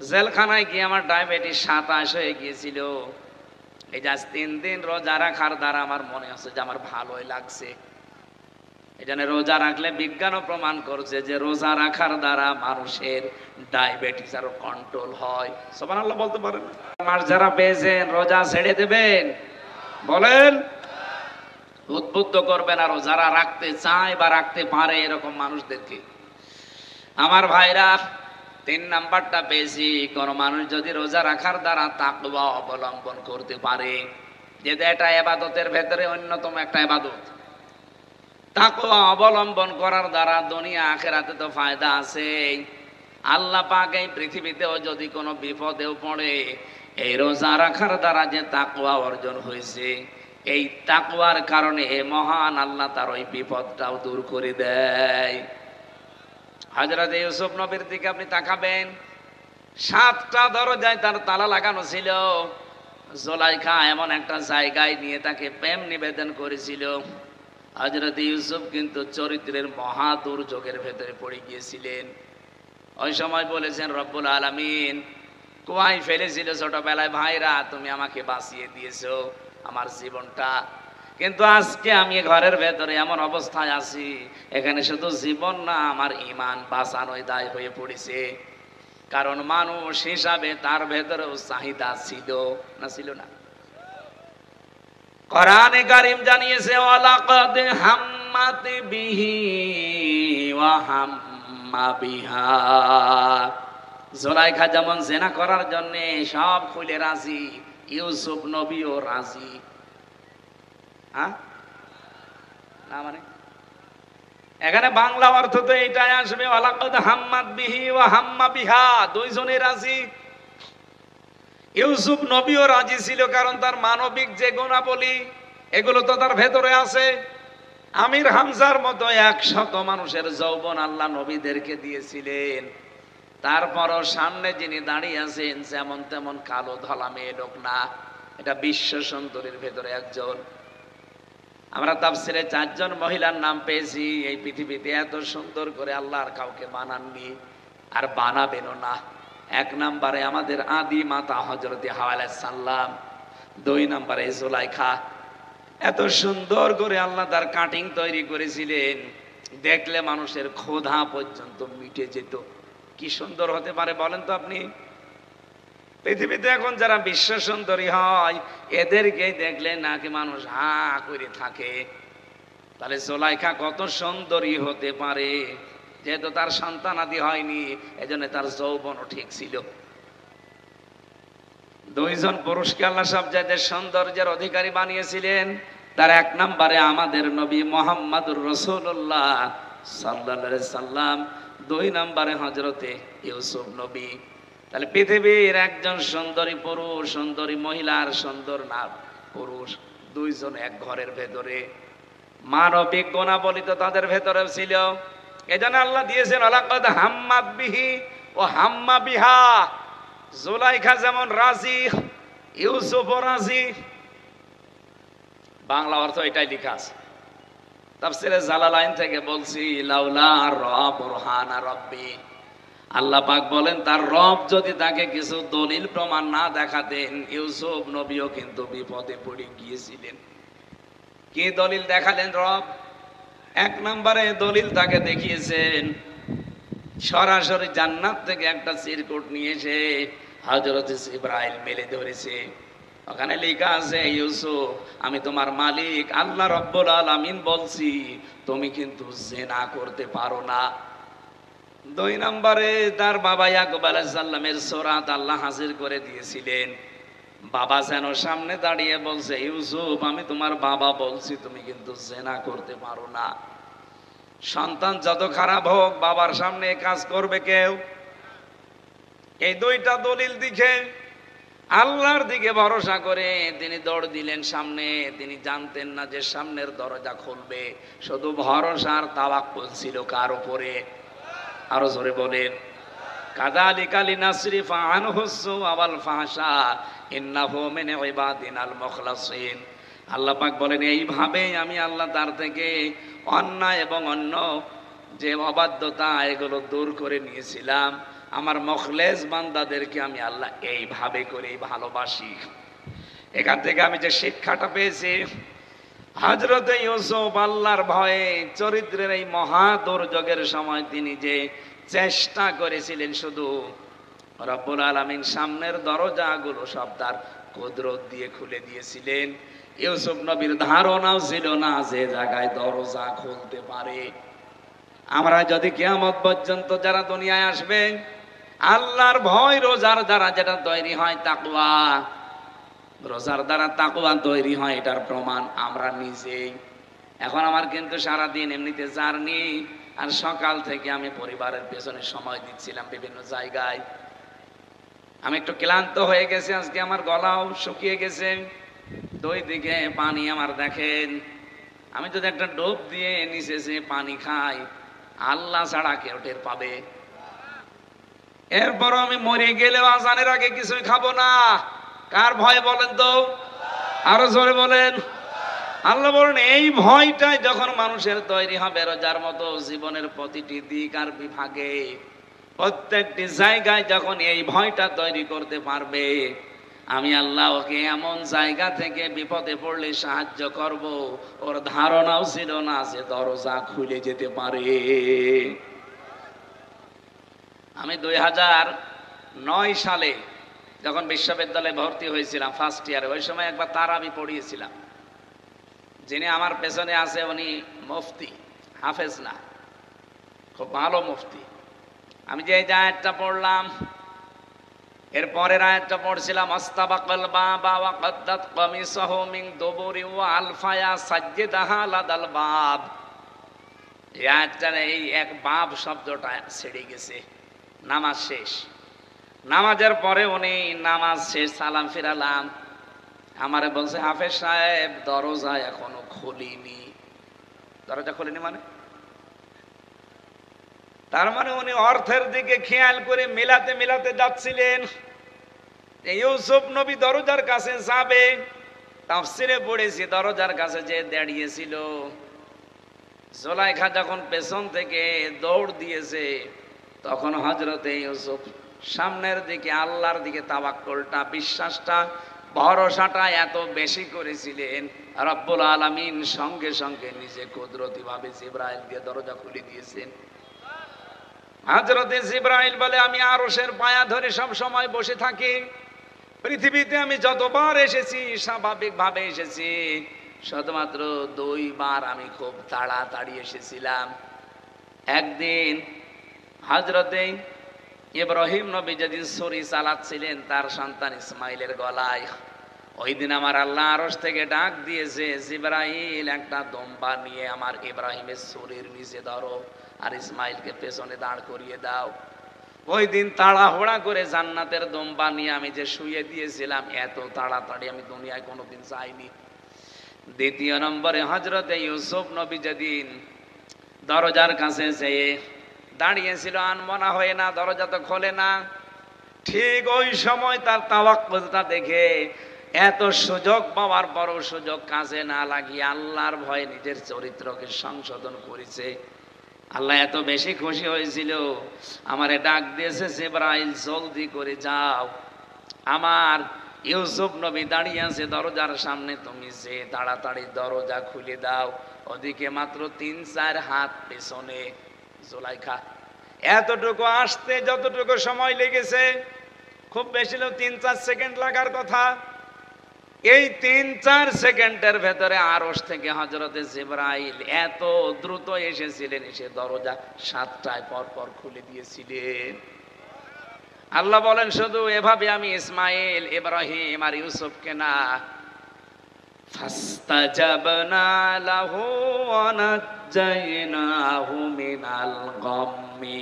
জেলখানায় গিয়ে আমার ডায়াবেটিস 27 হয়ে গিয়েছিল। এই যে 3 দিন রোজা রাখার দ্বারা আমার মনে হচ্ছে যে আমার ভালোই লাগছে। এই জন্য রোজা রাখলে বিজ্ঞানও প্রমাণ করছে যে রোজা রাখার দ্বারা মানুষের ডায়াবেটিস আরো কন্ট্রোল হয়। সুবহানাল্লাহ বলতে পারেন? মাস যারা পেয়েছেন রোজা ছেড়ে দেবেন, বলেন। উদ্বুদ্ধ করবেন আরো যারা রাখতে চায় বা রাখতে পারে এরকম মানুষদেরকে। আমার ভাইরা, 3 নাম্বারটা পেয়েছি, কোন মানুষ যদি রোজা রাখার দ্বারা তাকওয়া অবলম্বন করতে পারে, যেটা এটা ইবাদতের ভেতরে অন্যতম একটা ইবাদত। তাকওয়া অবলম্বন করার দ্বারা দুনিয়া আখিরাতে তো ফায়দা আছে। আল্লাহ পাক এই পৃথিবীতেও যদি কোনো বিপদেও পড়ে, এই রোজা রাখার দ্বারা যে তাকওয়া অর্জন হয়েছে, এই তাকওয়ার কারণে মহান আল্লাহ তার ওই বিপদটাও দূর করে দেয়। হযরত ইউসুফ নবীর দিকে আপনি তাকাবেন, 7টা দরজায় তার তালা লাগানো ছিল। জুলাইখা এমন একটা জায়গায় নিয়ে তাকে প্রেম নিবেদন করেছিল। হযরত ইউসুফ কিন্তু চরিত্রের মহা দুর্যোগের ভেতরে পড়ে গিয়েছিলেন। ওই সময় বলেছেন রব্বুল আলামিন কুয়ায় ফেলেছিল ছোটবেলায়, ভাইরা তুমি আমাকে বাঁচিয়ে দিয়েছো আমার জীবনটা, কিন্তু আজকে আমি ঘরের ভেতরে এমন অবস্থায় আছি, এখানে শুধু জীবন না আমার ঈমান বাঁচানোই দায় হয়ে পড়েছে। কারণ মানুষ হিসাবে তার ভেতরেও চাহিদা ছিল না, ছিল না? কোরআনে কারীম জানিয়েছে ওয়ালাকাদ হাম্মাত বিহি ওয়া হাম্মা বিহা। জুলাইখা যেমন জিনা করার জন্য সব খুলে রাজি, ইউসুফ নবীও রাজি। হ্যাঁ না, মানে এখানে বাংলা অর্থ তো এটাই আসবে, ওয়ালাকাদ হাম্মাত বিহি ওয়া হাম্মা বিহা, 2 জনই রাজি। ইউসুফ নবীও রাজি ছিল, কারণ তার মানবিক যে গুণাবলী এগুলো তো তার ভেতরে আছে। আমির হামজার মতো 100 মানুষের যৌবন আল্লাহ নবীদেরকে দিয়েছিলেন, তারপরও সামনে যিনি দাঁড়িয়ে আছেন যেমন তেমন কালো ধলা মেয়ে লোক না, এটা বিশ্ব সুন্দরীর ভেতরে একজন। আমরা তাফসিরে 4 জন মহিলার নাম পেয়েছি। এই পৃথিবীতে এত সুন্দর করে আল্লাহ আর কাউকে বানাননি, আর বানাবেনও না। 1 নম্বরে আমাদের আদি মাতা হযরতে হাওয়া আলাইহিস সালাম, 2 নম্বরে জুলাইখা। এত সুন্দর করে আল্লাহ তার কাটিং তৈরি করেছিলেন, দেখলে মানুষের ক্ষুধা পর্যন্ত মিটে যেত। কি সুন্দর হতে পারে বলেন তো আপনি? পৃথিবীতে এখন যারা বিশ্ব সুন্দরী হয়, এদেরকে দেখলে নাকি মানুষ হা করে থাকে। তাহলে জুলাইখা কত সুন্দরী হতে পারে? যেহেতু তার সন্তানাদি হয়নি, এজন্য তার যৌবনও ঠিক ছিল। 2 জন পুরুষকে আল্লাহ সব জায়গায় সৌন্দর্যের অধিকারী বানিয়েছিলেন। তার 1 নম্বরে আমাদের নবী মুহাম্মদুর রাসূলুল্লাহ সাল্লাল্লাহু আলাইহি সাল্লাম, 2 নম্বরে হযরতে ইউসুফ নবী। তাহলে পৃথিবীর একজন সুন্দরী পুরুষ, সুন্দরী মহিলার সুন্দর না পুরুষ, 2 জন এক ঘরের ভেতরে। মানবিক গুণাবলী তো তাদের ভেতরেও ছিল। এজন্য আল্লাহ দিয়েছেন ওয়ালাকাদ হাম্মাত বিহি ওয়া হাম্মা বিহা। জুলাইখা যেমন রাজি, ইউসুফও রাজি। বাংলা অর্থ এটাই লেখা আছে। তাফসিরে জালালাইন থেকে বলছি, লাউলা বুরহানা রাব্বি, আল্লাহ পাক বলেন তার রব যদি তাকে কিছু দলিল প্রমাণ না দেখাতেন, ইউসুফ নবীও কিন্তু বিপদে পড়ে গিয়েছিলেন। কি দলিল দেখালেন রব? 1 নম্বরে দলিল তাকে দেখিয়েছেন, সরাসরি জান্নাত থেকে একটা চিরকুট নিয়ে এসে হযরত জিবরাইল মেলে ধরেছে। ওখানে লেখা আছে, ইউসুফ আমি তোমার মালিক আল্লাহ রব্বুল আলামিন বলছি তুমি কিন্তু জিনা করতে পারো না। 2 নম্বরে তার বাবা ইয়াকুব আলাইহিস সালামের সূরাত আল্লাহ হাজির করে দিয়েছিলেন। বাবা যেন সামনে দাঁড়িয়ে বলছে, ইউসুফ আমি তোমার বাবা বলছি তুমি কিন্তু জিনা করতে পারো না। সন্তান যত খারাপ হোক বাবার সামনে কাজ করবে কেউ? এই 2টা দলিল দেখে আল্লাহর দিকে ভরসা করে তিনি দৌড় দিলেন সামনে। তিনি জানতেন না যে সামনের দরজা খুলবে, শুধু ভরসার তাওয়াক্কুল ছিল কার উপরে? আরো জোরে বলেন, কাযালিকা লিনাসরিফা আনহুস সুআ ওয়াল ফাহশা ইন্নাহু মিন ইবাদিনাল মুখলাসিন। আল্লাহ পাক বলেন এইভাবেই আমি আল্লাহ তার থেকে অন্যায় এবং অন্য যে অবাধ্যতা এগুলো দূর করে নিয়েছিলাম। আমার মুখলেস বান্দাদেরকে আমি আল্লাহ এইভাবে করেই ভালোবাসি। এখান থেকে আমি যে শিক্ষাটা পেয়েছি, হযরত ইউসুফ আল্লাহর ভয়ে চরিত্রের এই মহা দুর্যোগের সময় তিনি যে চেষ্টা করেছিলেন, শুধু রব্বুল আলামিন সামনের দরজাগুলো সব তার কুদরত দিয়ে খুলে দিয়েছিলেন। ইউসুফ নবীর ধারণাও ছিল না যে জায়গায় দরজা খুলতে পারে। আমরা যদি কিয়ামত পর্যন্ত যারা দুনিয়ায় আসবে, আল্লাহর ভয় রোজার দ্বারা যেটা তৈরি হয় তাকওয়া, রোজার দ্বারা তাকওয়া তৈরি হয়, এটার প্রমাণ আমরা নিজেই। এখন আমার কিন্তু সারাদিন এমনিতে জার্নি, আর সকাল থেকে আমি পরিবারের পেছনে সময় দিচ্ছিলাম বিভিন্ন জায়গায়। আমি একটু ক্লান্ত হয়ে গেছি, আজকে আমার গলাও শুকিয়ে গেছে, 2 দিকে পানি আমার দেখেন। আমি যদি একটা ডোব দিয়ে নিচে যে পানি খাই, আল্লাহ ছাড়া কেউ টের পাবে? এরপরও আমি মরে গেলেও আজানের আগে কিছুই খাবো না। কার ভয় বলেন তো? আরো জোরে বলেন। আল্লাহ বলেন এই ভয়টাই যখন মানুষের তৈরি হবে, রোজার মতো জীবনের প্রতিটি দিক আর বিভাগে প্রত্যেকটি জায়গায় যখন এই ভয়টা তৈরি করতে পারবে, আমি আল্লাহ ওকে এমন জায়গা থেকে বিপদে পড়লে সাহায্য করব, ওর ধারণাও ছিল না যে দরজা খুলে যেতে পারে। আমি 2009 সালে যখন বিশ্ববিদ্যালয়ে ভর্তি হয়েছিলাম ফার্স্ট ইয়ারে, ওই সময় একবার তারাবি পড়িয়েছিলাম। যিনি আমার পেছনে আছে উনি মুফতি, হাফেজ না, খুব ভালো মুফতি। আমি যে আয়াতটা পড়লাম, এর পরের আয়াতটা পড়ছিলাম, আস্তাবাকাল বাবা ওয়া কাদ্দাত কামিসাহু মিন দুবুরি ওয়া আলফায়া সাজ্জিদাহা লাদাল বাব। এই আয়াতটার এই এক বাব শব্দটা ছেড়ে গেছে। নামাজ শেষ, নামাজের পরে উনি নামাজ শেষ সালাম ফিরালাম, আমারে বলছে, হাফেজ সাহেব দরজা এখনো খুলিনি। দরজা খুলিনি মানে? তার মানে উনি অর্থের দিকে খেয়াল করে মিলাতে মিলাতে যাচ্ছিলেন। ইউসুফ নবী দরজার কাছে যাবে, তাফসিরে পড়েছি দরজার কাছে যে দাঁড়িয়েছিল, জুলাইখা যখন পেছন থেকে দৌড় দিয়েছে, তখন হযরতে ইউসুফ সামনের দিকে আল্লাহর দিকে তাওয়াক্কুলটা, বিশ্বাসটা, ভরসাটা এত বেশি করেছিলেন, রব্বুল আলামিন সঙ্গে সঙ্গে নিজে কুদরতি ভাবে জিবরাইল দিয়ে দরজা খুলে দিয়েছেন। হযরতে জিবরাইল বলে, আমি আরশের পায়া ধরে সব সময় বসে থাকি। পৃথিবীতে আমি যতবার এসেছি স্বাভাবিকভাবে এসেছি, শুধুমাত্র 2 বার আমি খুব তাড়াতাড়ি এসেছিলাম। একদিন হযরতে ইব্রাহিম নবী যেদিন ছুরি চালাচ্ছিলেন তার সন্তান ইসমাইলের গলায়, ওই দিন আমার আল্লাহ আরশ থেকে ডাক দিয়েছে, জিবরাইল একটা দম্বা নিয়ে আমার ইব্রাহিমের ছুরির নিচে ধরো আর ইসমাইলকে পেছনে দাঁড় করিয়ে দাও। ওই দিন তাড়াহুড়া করে জান্নাতের দম্বা নিয়ে আমি যে শুয়ে দিয়েছিলাম, এত তাড়াতাড়ি আমি দুনিয়ায় কোনোদিন যাইনি। দ্বিতীয় নম্বরে হযরতে ইউসুফ নবী যেদিন দরজার কাছে যেয়ে দাঁড়িয়েছিল, আনমনা হয়ে না, দরজা তো খোলে না, ঠিক ওই সময় তার তাওয়াক্কুলটা দেখে এত সুযোগ পাওয়ার পরও সুযোগ কাজে না লাগিয়ে আল্লাহর ভয়ে নিজের চরিত্রকে সংশোধন করেছে। আল্লাহ এত বেশি খুশি হয়েছিল, আমারে ডাক দিয়েছে, জিবরাইল জলদি করে যাও, আমার ইউসুফ নবী দাঁড়িয়ে আছে দরজার সামনে, তুমি যে তাড়াতাড়ি দরজা খুলে দাও। ওদিকে মাত্র 3-4 হাত পেছনে জুলাইখা। এতটুকু আসতে যতটুকু সময় লেগেছে, খুব বেশি হলেও 3-4 সেকেন্ড লাগার কথা, এই 3-4 সেকেন্ডের ভেতরে আরশ থেকে হযরতে জিবরাইল এত দ্রুত এসেছিলেন, এসে দরজা 7টায় পর পর খুলে দিয়েছিলেন। আল্লাহ বলেন শুধু এভাবে আমি ইসমাইল, ইব্রাহিম আর ইউসুফকে না, ফাস্তাজাবনা লাহু ওয়া নাজ্জাইনাহু মিনাল গাম্মি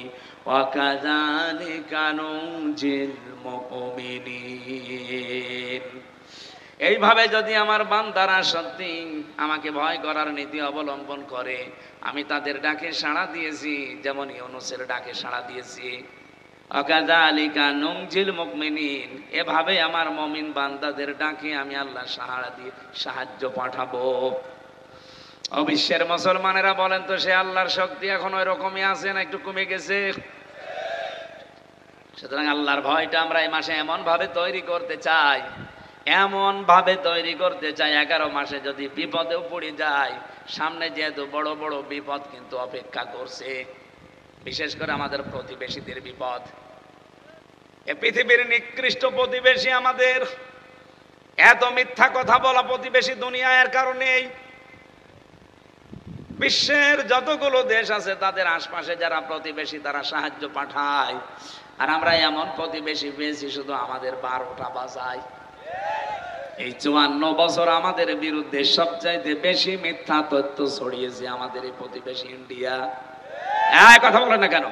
ওয়া কাযালিকা নুনজিল মুমিনিন। এইভাবে যদি আমার বান্দারা সত্যি আমাকে ভয় করার নীতি অবলম্বন করে, আমি তাদের ডাকে সাড়া দিয়েছি, যেমন ইউনূসের ডাকে সাড়া দিয়েছি। ওয়াকাযালিকা নুনজিল মুমিনিন, এভাবে আমার মুমিন বান্দাদের ডাকে আমি আল্লাহ সাড়া দিয়ে সাহায্য পাঠাবো। অবিশ্বের মুসলমানেরা বলেন তো, সে আল্লাহর শক্তি এখন ওই রকমই আছে না একটু কমে গেছে? সুতরাং আল্লাহর ভয়টা আমরা এই মাসে এমন ভাবে তৈরি করতে চাই, 11 মাসে যদি বিপদেও পড়ে যায়, সামনে যেহেতু বড় বড় বিপদ কিন্তু অপেক্ষা করছে, বিশেষ করে আমাদের প্রতিবেশীদের বিপদ। এ পৃথিবীর নিকৃষ্ট প্রতিবেশী আমাদের, এত মিথ্যা কথা বলা প্রতিবেশী দুনিয়ার কারণেই। বিশ্বের যতগুলো দেশ আছে তাদের আশপাশে যারা প্রতিবেশী তারা সাহায্য পাঠায়, আর আমরা এমন প্রতিবেশী পেয়েছি শুধু আমাদের 12টা বাজায়। এই 54 বছর আমাদের বিরুদ্ধে সবচাইতে বেশি মিথ্যা তথ্য ছড়িয়েছে আমাদের এই প্রতিবেশী ইন্ডিয়া। কথা বলেন না কেন?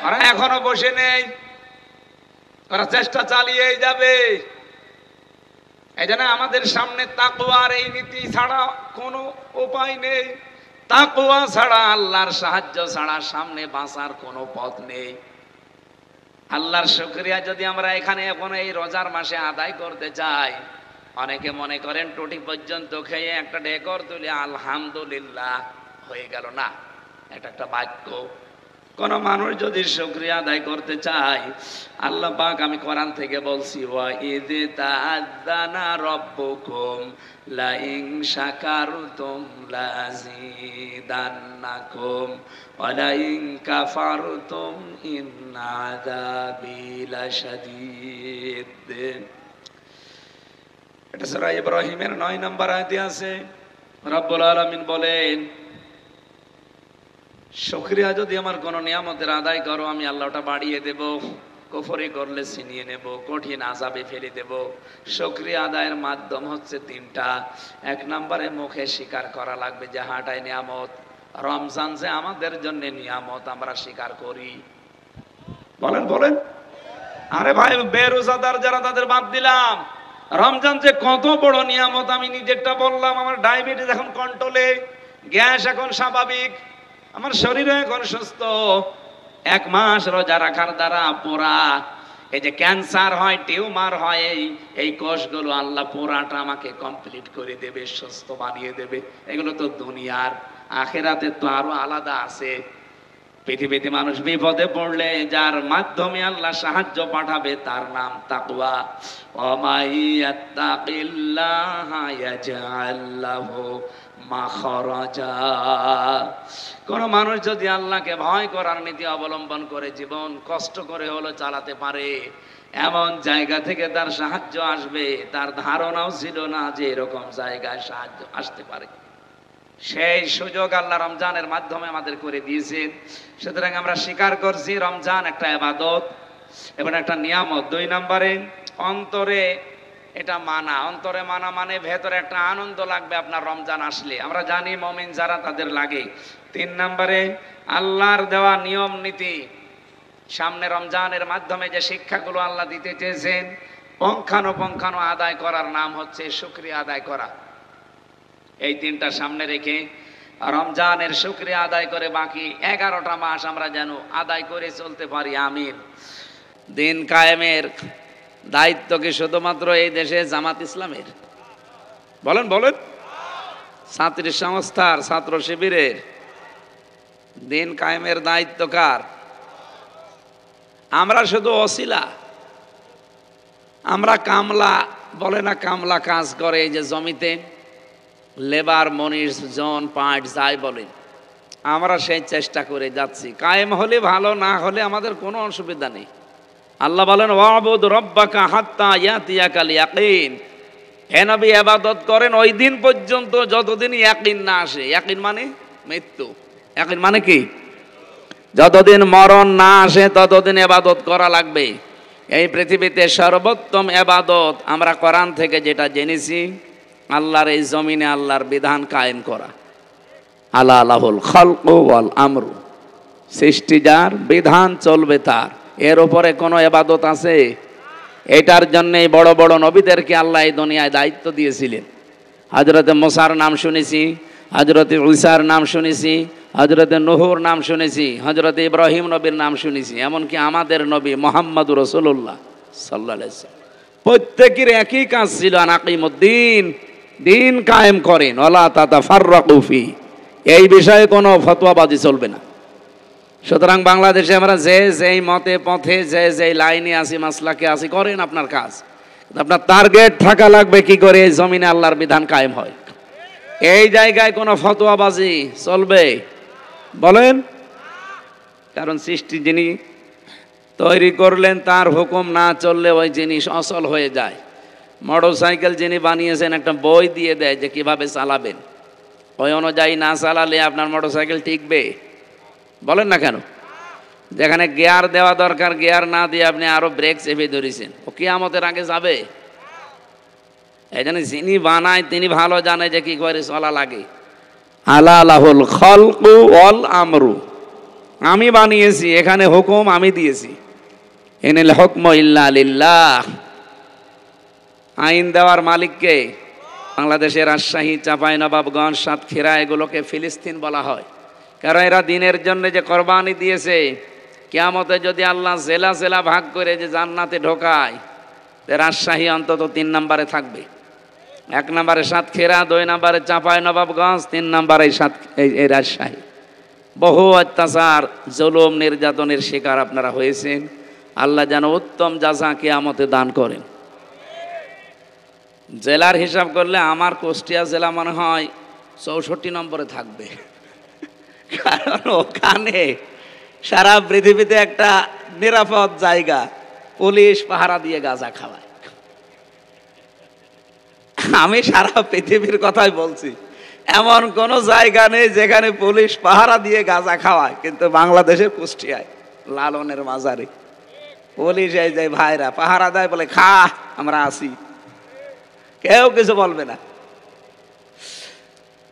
ওরা এখনো বসে নেই, ওরা চেষ্টা চালিয়েই যাবে। এই জন্য আমাদের সামনে তাকওয়ার এই নীতি ছাড়া কোনো উপায় নেই। তাকওয়া ছাড়া, আল্লাহর সাহায্য ছাড়া সামনে বাঁচার কোনো পথ নেই। আল্লাহর শুকরিয়া যদি আমরা এখানে এখন এই রোজার মাসে আদায় করতে চাই, অনেকে মনে করেন টুটি পর্যন্ত খেয়ে একটা ঢেকর তুলে আলহামদুলিল্লাহ হয়ে গেল না, এটা একটা বাক্য। কোন মানুষ যদি শুকরিয়া আদায় করতে চায়, আল্লাহ পাক আমি কোরআন থেকে বলছি, ওয়া ইয তাআযানা রাব্বুকুম লা ইন শাকারতুম লাযীদান্নাকুম ওয়া লা ইন কাফারতুম ইন্না আযাবি লাশাদীদ। এটা সূরা ইব্রাহিমের 9 নম্বর আয়াতে আছে। রব্বুল আলামিন বলেন, শুকরিয়া যদি আমার কোন নিয়ামতের আদায় করো, আমি আল্লাহটা বাড়িয়ে দেব, কুফরি করলে ছিনিয়ে নেব, কঠিন আযাবে ফেলে দেব। শুকরিয়া আদায়ের মাধ্যম হচ্ছে 3টা। 1 নম্বরে মুখে স্বীকার করা লাগবে যে হাঁটায় নিয়ামত, রমজান যে আমাদের জন্য নিয়ামত, আমরা স্বীকার করি। বলেন বলেন। আরে ভাই, বেরোজাদার যারা তাদের বাদ দিলাম, রমজান যে কত বড় নিয়ামত আমি নিজেরটা বললাম। আমার ডায়াবেটিস এখন কন্ট্রোলে, গ্যাস এখন স্বাভাবিক, আমার শরীরও এখন সুস্থ। 1 মাস রোজা রাখার দ্বারা পুরা এই যে ক্যান্সার হয়, টিউমার হয়, এই কোষগুলো আল্লাহ পুরাটা আমাকে কমপ্লিট করে দেবে, সুস্থ বানিয়ে দেবে। এগুলো তো দুনিয়ার, আখিরাতে তো আরো আলাদা আছে। পৃথিবীতে মানুষ বিপদে পড়লে যার মাধ্যমে আল্লাহ সাহায্য পাঠাবে তার নাম তাকওয়া। ওয়ামাইয়াত্তাকিল্লাহা ইয়াজআল লাহু মাখরাজা। কোন মানুষ যদি আল্লাহকে ভয় করার নীতি অবলম্বন করে জীবন কষ্ট করে হলো চালাতে পারে, এমন জায়গা থেকে তার সাহায্য আসবে, তার ধারণাও ছিল না যে এরকম জায়গায় সাহায্য আসতে পারে। সেই সুযোগ আল্লাহ রমজানের মাধ্যমে আমাদের করে দিয়েছেন। সুতরাং আমরা স্বীকার করছি রমজান একটা ইবাদত এবং একটা নিয়ামত। 2 নম্বরে অন্তরে এটা মানা। অন্তরে মানা মানে ভেতরে একটা আনন্দ লাগবে আপনার রমজান আসলে, আমরা জানি মুমিন যারা তাদের লাগে। 3 নম্বরে আল্লাহর দেওয়া নিয়ম নীতি, সামনে রমজানের মাধ্যমে যে শিক্ষাগুলো আল্লাহ দিতে চেয়েছেন, পঙ্খানুপঙ্খানু আদায় করার নাম হচ্ছে শুকরিয়া আদায় করা। এই 3টা সামনে রেখে রমজানের শুকরিয়া আদায় করে বাকি 11টা মাস আমরা যেন আদায় করে চলতে পারি। আমিন। দিন কায়েমের দায়িত্ব কি শুধুমাত্র এই দেশে জামাত ইসলামের? বলেন বলেন। ছাত্রী সংস্থার, ছাত্র শিবিরের? দিন কায়েমের দায়িত্ব কার? আমরা শুধু ওসিলা, আমরা কামলা, বলে না কামলা কাজ করে এই যে জমিতে, লেবার, মনিশ, জন, পাট যাই বলেন, আমরা সেই চেষ্টা করে যাচ্ছি। কায়েম হলে ভালো, না হলে আমাদের কোনো অসুবিধা নেই। আল্লাহ বলেন, ওয়াবুদ রব্বাকা হাত্তা ইয়াতিয়াকাল ইয়াকিন। হে নবী ইবাদত করেন ওই দিন পর্যন্ত যতদিন ইয়াকিন না আসে। ইয়াকিন মানে মৃত্যু। ইয়াকিন মানে কি? যতদিন মরণ না আসে ততদিন ইবাদত করা লাগবে। এই পৃথিবীতে সর্বোত্তম ইবাদত আমরা কোরআন থেকে যেটা জেনেছি, আল্লাহর এই জমিনে আল্লাহর বিধান কায়েম করা। আলা লাহুল খালকু ওয়াল আমরু, সৃষ্টি যার, বিধান চলবে তার, এর উপরে কোনো ইবাদত আছে? এটার জন্যই বড় বড় নবীদেরকে আল্লাহ এই দুনিয়ায় দায়িত্ব দিয়েছিলেন। হযরতে মুসার নাম শুনেছি, হযরতে ঈসার নাম শুনেছি, হযরতে নূহর নাম শুনেছি, হযরতে ইব্রাহিম নবীর নাম শুনেছি, এমনকি আমাদের নবী মুহাম্মদুর রাসূলুল্লাহ সাল্লাল্লাহু আলাইহি ওয়াসাল্লাম প্রত্যেকের একই কাজ ছিল, আনাকিমুদ্দিন, দিন কায়েম করেন, ওয়ালা তাতাফাররাকু ফি। এই বিষয়ে কোনো ফতোয়াবাজি চলবে না। সুতরাং বাংলাদেশে আমরা যে যেই মতে পথে যে যেই লাইনে আসি, মাসলাকে আসি, করেন আপনার কাজ, আপনার টার্গেট থাকা লাগবে কি করে এই জমিনে আল্লাহর বিধান কায়েম হয়। এই জায়গায় কোনো ফতোয়াবাজি চলবে? বলেন। কারণ সৃষ্টি যিনি তৈরি করলেন তার হুকুম না চললে ওই জিনিস অচল হয়ে যায়। মোটরসাইকেল যিনি বানিয়েছেন একটা বই দিয়ে দেয় যে কিভাবে চালাবেন, ওই অনুযায়ী না চালালে আপনার মোটরসাইকেল টিকবে? বলেন না কেন? যেখানে গিয়ার দেওয়া দরকার গিয়ার না দিয়ে আপনি আরো ব্রেক চেপে ধরেছেন, ও কিয়ামতের আগে যাবে? এই জন্য যিনি বানায় তিনি ভালো জানে যে কি করে চলা লাগে। আলা লাহুল খালকু ওয়াল আমরু, আমি বানিয়েছি, এখানে হুকুম আমি দিয়েছি। ইনিল হুকমু ইল্লা লিল্লাহ, আইন দেওয়ার মালিককে? বাংলাদেশের রাজশাহী, চাঁপাইনবাবগঞ্জ, সাতক্ষীরা এগুলোকে ফিলিস্তিন বলা হয়, কারণ এরা দিনের জন্য যে কোরবানি দিয়েছে। কিয়ামতে যদি আল্লাহ জেলা জেলা ভাগ করে যে জান্নাতে ঢোকায়, রাজশাহী অন্তত 3 নম্বরে থাকবে। 1 নম্বরে সাতক্ষীরা, 2 নম্বরে চাঁপাইনবাবগঞ্জ, 3 নম্বরে এই রাজশাহী। বহু অত্যাচার, জুলুম, নির্যাতনের শিকার আপনারা হয়েছেন। আল্লাহ যেন উত্তম জাযা কিয়ামতে দান করেন। জেলার হিসাব করলে আমার কুষ্টিয়া জেলা মনে হয় 64 নম্বরে থাকবে, কারণ ওখানে সারা পৃথিবীতে একটা নিরাপদ জায়গা, পুলিশ পাহারা দিয়ে গাঁজা খাওয়ায়। আমি সারা পৃথিবীর কথাই বলছি, এমন কোন জায়গা নেই যেখানে পুলিশ পাহারা দিয়ে গাঁজা খাওয়ায়, কিন্তু বাংলাদেশের কুষ্টিয়ায় লালনের মাজারে পুলিশ এই যে ভাইরা পাহারা দেয়, বলে খা আমরা আসি, কেউ কিছু বলবে না।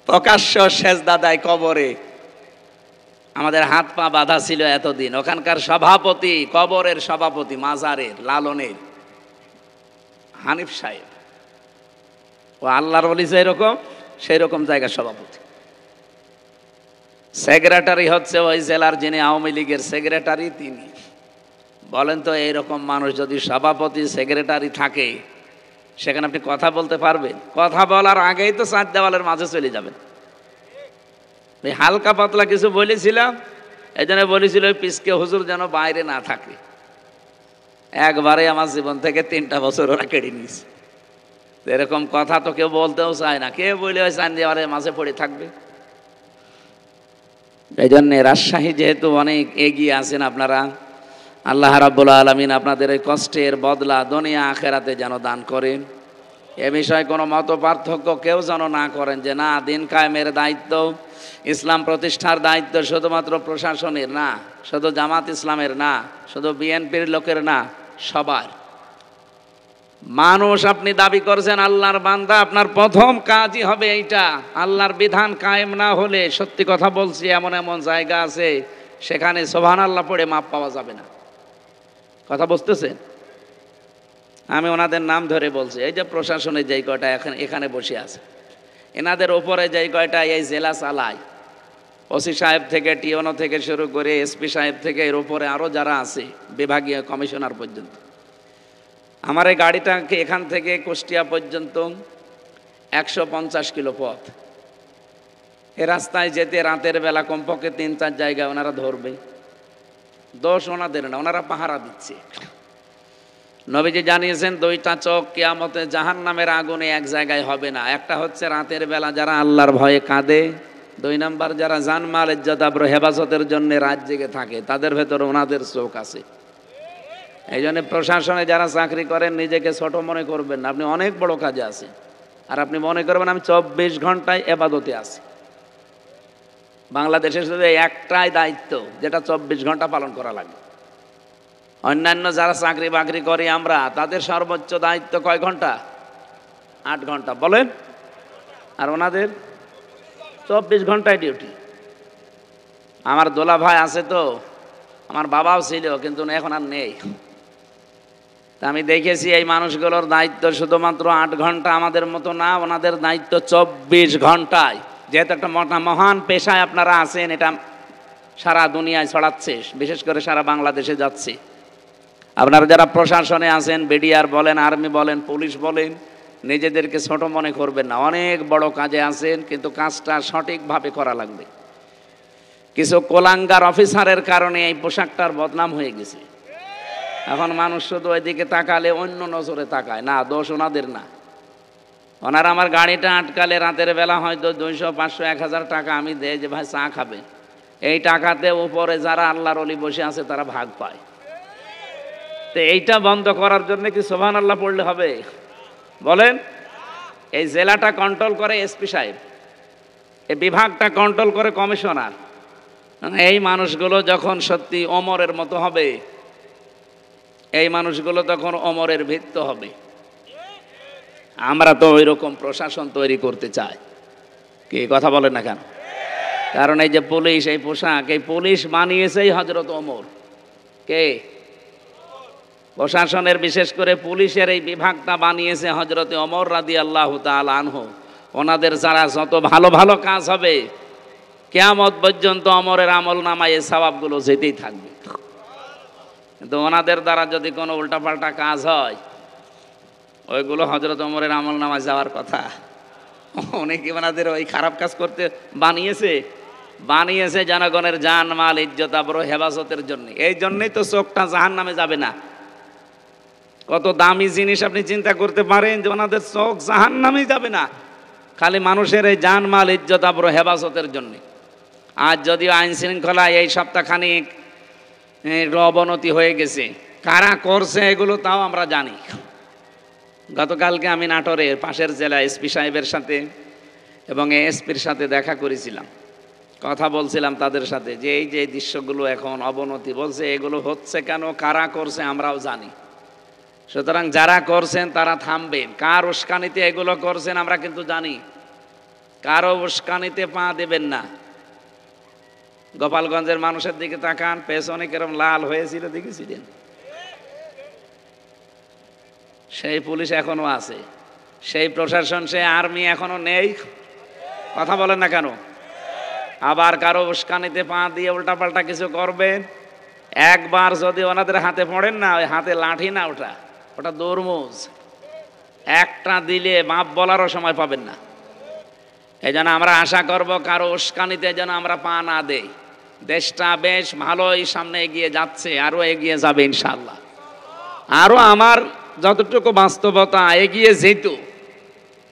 প্রকাশ্য সেজদা দেয় কবরে। আমাদের হাত পা বাঁধা ছিল এতদিন, ওখানকার সভাপতি, কবরের সভাপতি, মাজারের লালনের হানিফ সাহেব, ও আল্লাহর ওলি যেরকম সেই রকম জায়গার সভাপতি। সেক্রেটারি হচ্ছে ওই জেলার যিনি আওয়ামী লীগের সেক্রেটারি তিনি। বলেন তো, এইরকম মানুষ যদি সভাপতি সেক্রেটারি থাকে, সেখানে আপনি কথা বলতে পারবেন? কথা বলার আগেই তো 4 দেওয়ালের মাঝে চলে যাবেন। হালকা পাতলা কিছু বলেছিলাম, এই জন্য বলেছিল ওই পিসকে হুজুর যেন বাইরে না থাকে। একবারে আমার জীবন থেকে 3টা বছর ওরা কেড়ে নিয়েছে। এরকম কথা তো কেউ বলতেও চায় না, কে বলে ওই 4 দেওয়ালের মাঝে পড়ে থাকবে। এই জন্যে রাজশাহী যেহেতু অনেক এগিয়ে আছেন আপনারা, আল্লাহ রাব্বুল আলামিন আপনাদের এই কষ্টের বদলা দুনিয়া আখেরাতে যেন দান করেন। এ বিষয়ে কোনো মত পার্থক্য কেউ যেন না করেন যে না, দিন কায়েমের দায়িত্ব, ইসলাম প্রতিষ্ঠার দায়িত্ব শুধুমাত্র প্রশাসনের না, শুধু জামাত ইসলামের না, শুধু বিএনপির লোকের না, সবার। মানুষ আপনি দাবি করছেন আল্লাহর বান্দা, আপনার প্রথম কাজই হবে এইটা। আল্লাহর বিধান কায়েম না হলে, সত্যি কথা বলছি, এমন এমন জায়গা আছে সেখানে সুবহানাল্লাহ পড়ে মাপ পাওয়া যাবে না। কথা বুঝতেছেন? আমি ওনাদের নাম ধরে বলছি। এই যে প্রশাসনে যেই কয়টা এখানে বসে আছে, এনাদের ওপরে যেই কয়টা এই জেলা চালায়, ওসি সাহেব থেকে, টিওনো থেকে শুরু করে এসপি সাহেব থেকে এর উপরে আরও যারা আছে, বিভাগীয় কমিশনার পর্যন্ত, আমার এই গাড়িটাকে এখান থেকে কুষ্টিয়া পর্যন্ত 150 কিলো পথ। এ রাস্তায় যেতে রাতের বেলা কমপক্ষে 3-4 জায়গায় ওনারা ধরবে। দোষ ওনাদের না, ওনারা পাহারা দিচ্ছে। নবীজি জানিয়েছেন 2টা চোখ কিয়ামতে জাহান্নামের আগুনে এক জায়গায় হবে না। একটা হচ্ছে রাতের বেলা যারা আল্লাহর ভয়ে কাঁদে, 2 নাম্বার যারা জানমাল ইজ্জত আবরু হেফাজতের জন্য রাত জেগে থাকে, তাদের ভেতর ওনাদের চোখ আছে। এই জন্য প্রশাসনে যারা চাকরি করেন নিজেকে ছোট মনে করবেন না, আপনি অনেক বড় কাজে আছেন। আর আপনি মনে করবেন আমি 24 ঘন্টায় এবাদতে আছি। বাংলাদেশে শুধু একটাই দায়িত্ব যেটা 24 ঘন্টা পালন করা লাগে। অন্যান্য যারা চাকরি বাকরি করে আমরা, তাদের সর্বোচ্চ দায়িত্ব কয় ঘন্টা? 8 ঘন্টা বলেন। আর ওনাদের 24 ঘন্টায় ডিউটি। আমার দোলা ভাই আছে তো, আমার বাবাও ছিল, কিন্তু এখন আর নেই। তা আমি দেখেছি এই মানুষগুলোর দায়িত্ব শুধুমাত্র 8 ঘন্টা, আমাদের মতো না, ওনাদের দায়িত্ব 24 ঘন্টায়। যেহেতু একটা মহান পেশায় আপনারা আছেন, এটা সারা দুনিয়ায় ছড়াচ্ছে, বিশেষ করে সারা বাংলাদেশে যাচ্ছে। আপনারা যারা প্রশাসনে আছেন, বিডিআর বলেন, আর্মি বলেন, পুলিশ বলেন, নিজেদেরকে ছোট মনে করবেন না। অনেক বড় কাজে আছেন, কিন্তু কাজটা সঠিকভাবে করা লাগবে। কিছু কোলাঙ্গার অফিসারের কারণে এই পোশাকটার বদনাম হয়ে গেছে। এখন মানুষ শুধু ওইদিকে তাকালে অন্য নজরে তাকায় না, দোষ ওনাদের না। ওনারা আমার গাড়িটা আটকালে রাতের বেলা হয়তো 200, 500, 1000 টাকা আমি দেয় যে ভাই চা খাবেন। এই টাকাতে উপরে যারা আল্লাহর ওলি বসে আছে তারা ভাগ পায়। তো এইটা বন্ধ করার জন্য কি সুবহানাল্লাহ পড়লে হবে? বলেন। এই জেলাটা কন্ট্রোল করে এসপি সাহেব, এই বিভাগটা কন্ট্রোল করে কমিশনার। এই মানুষগুলো যখন সত্যি ওমরের মতো হবে, এই মানুষগুলো তখন ওমরের ভিত্ত হবে। আমরা তো ওই রকম প্রশাসন তৈরি করতে চাই। কি কথা বলেন না কেন? কারণ এই যে পুলিশ, এই পোশাক, এই পুলিশ বানিয়েছেই হযরত ওমর। কে? প্রশাসনের, বিশেষ করে পুলিশের এই বিভাগটা বানিয়েছে হযরতে ওমর রাদিয়াল্লাহু তাআলা আনহু। ওনাদের যারা যত ভালো ভালো কাজ হবে, কিয়ামত পর্যন্ত ওমরের আমল নামায় এই সওয়াবগুলো যেতেই থাকবে। কিন্তু ওনাদের দ্বারা যদি কোনো উল্টাপাল্টা কাজ হয়, ওইগুলো হযরত ওমরের আমল নামায় যাওয়ার কথা। অনেকে ওনাদের ওই খারাপ কাজ করতে বানিয়েছে জনগণের জান মাল ইজ্জত আবরু হেফাজতের জন্য। এই জন্যই তো চোখটা জাহান্নামে যাবে না। কত দামি জিনিস আপনি চিন্তা করতে পারেন যে ওনাদের চোখ জাহান্নামে যাবে না, খালি মানুষের এই জান মাল ইজ্জত আবরু হেফাজতের জন্য। আজ যদিও আইন শৃঙ্খলা এই সপ্তাহখানিক অবনতি হয়ে গেছে, কারা করছে এগুলো তাও আমরা জানি। গতকালকে আমি নাটোরের পাশের জেলা এসপি সাহেবের সাথে এবং এসপির সাথে দেখা করেছিলাম। কথা বলছিলাম তাদের সাথে যে এই যে দৃশ্যগুলো এখন অবনতি, বলছে এগুলো হচ্ছে কেন, কারা করছে আমরাও জানি। সুতরাং যারা করছেন তারা থামবেন। কার উস্কানিতে এগুলো করছেন আমরা কিন্তু জানি। কারো উস্কানিতে পা দেবেন না। গোপালগঞ্জের মানুষের দিকে তাকান, পেছনে কিরম লাল হয়েছিল দেখেছিলেন? সেই পুলিশ এখনো আছে, সেই প্রশাসন, সেই আর্মি এখনো নেই। কথা বলেন না কেন? আবার কারো উস্কানিতে পা দিয়ে উল্টাপাল্টা কিছু করবেন, একবার যদি ওনাদের হাতে পড়েন না, ওই হাতে লাঠি না, ওটা তরমুজ, একটা দিলে মাপ বলারও সময় পাবেন না। এই জন্য আমরা আশা করব কারো উস্কানিতে যেন আমরা পা না দেই। দেশটা বেশ ভালোই সামনে এগিয়ে যাচ্ছে, আরো এগিয়ে যাবে ইনশাআল্লাহ। আরো আমার যতটুকু বাস্তবতা এগিয়ে যেত,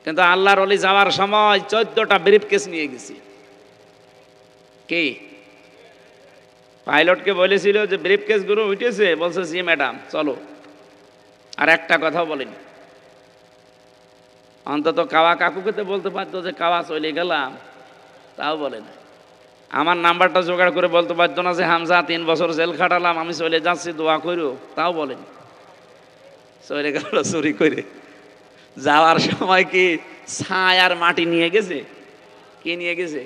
কিন্তু আল্লাহর ওলি যাওয়ার সময় 14টা ব্রিফকেস নিয়ে গেছি। কি পাইলটকে বলেছিল যে ব্রিফকেসগুলো উঠেছে? বলছে জি ম্যাডাম, চলো। আর একটা কথাও বলেনি। অন্তত কাওয়া কাকুকে তো বলতে পারতো যে কাওয়া চলে গেলাম, তাও বলে না। আমার নাম্বারটা জোগাড় করে বলতে পারতো না যে হামজা 3 বছর জেল খাটালাম, আমি চলে যাচ্ছি, দোয়া করো, তাও বলেনি। চলে গেল চুরি করে। যাওয়ার সময় কি ছাই আর মাটি নিয়ে গেছে? কি নিয়ে গেছে?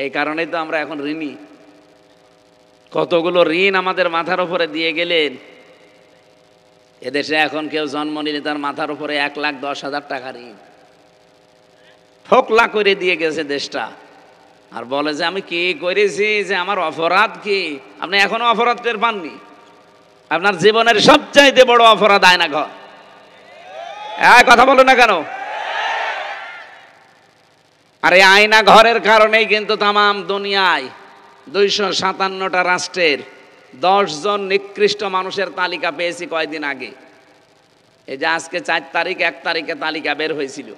এই কারণেই তো আমরা এখন ঋণী। কতগুলো ঋণ আমাদের মাথার উপরে দিয়ে গেলেন। এদেশে এখন কেউ জন্ম নিলে তার মাথার উপরে 1,10,000 টাকা ঋণ ঠোকলা করে দিয়ে গেছে দেশটা। আর বলে যে আমি কি করেছি, যে আমার অপরাধ কি? আপনি এখনো অপরাধ টের পাননি। আপনার জীবনের সবচাইতে বড় অপরাধ আয়না ঘর। কথা বলো না কেন? আর এই আয়না ঘরের কারণেই কিন্তু তামাম দুনিয়ায় 257টা রাষ্ট্রের 10 জন নিকৃষ্ট মানুষের তালিকা পেয়েছি কয়েকদিন আগে। এই যে আজকে 4 তারিখ, 1 তারিখে তালিকা বের হয়েছিল।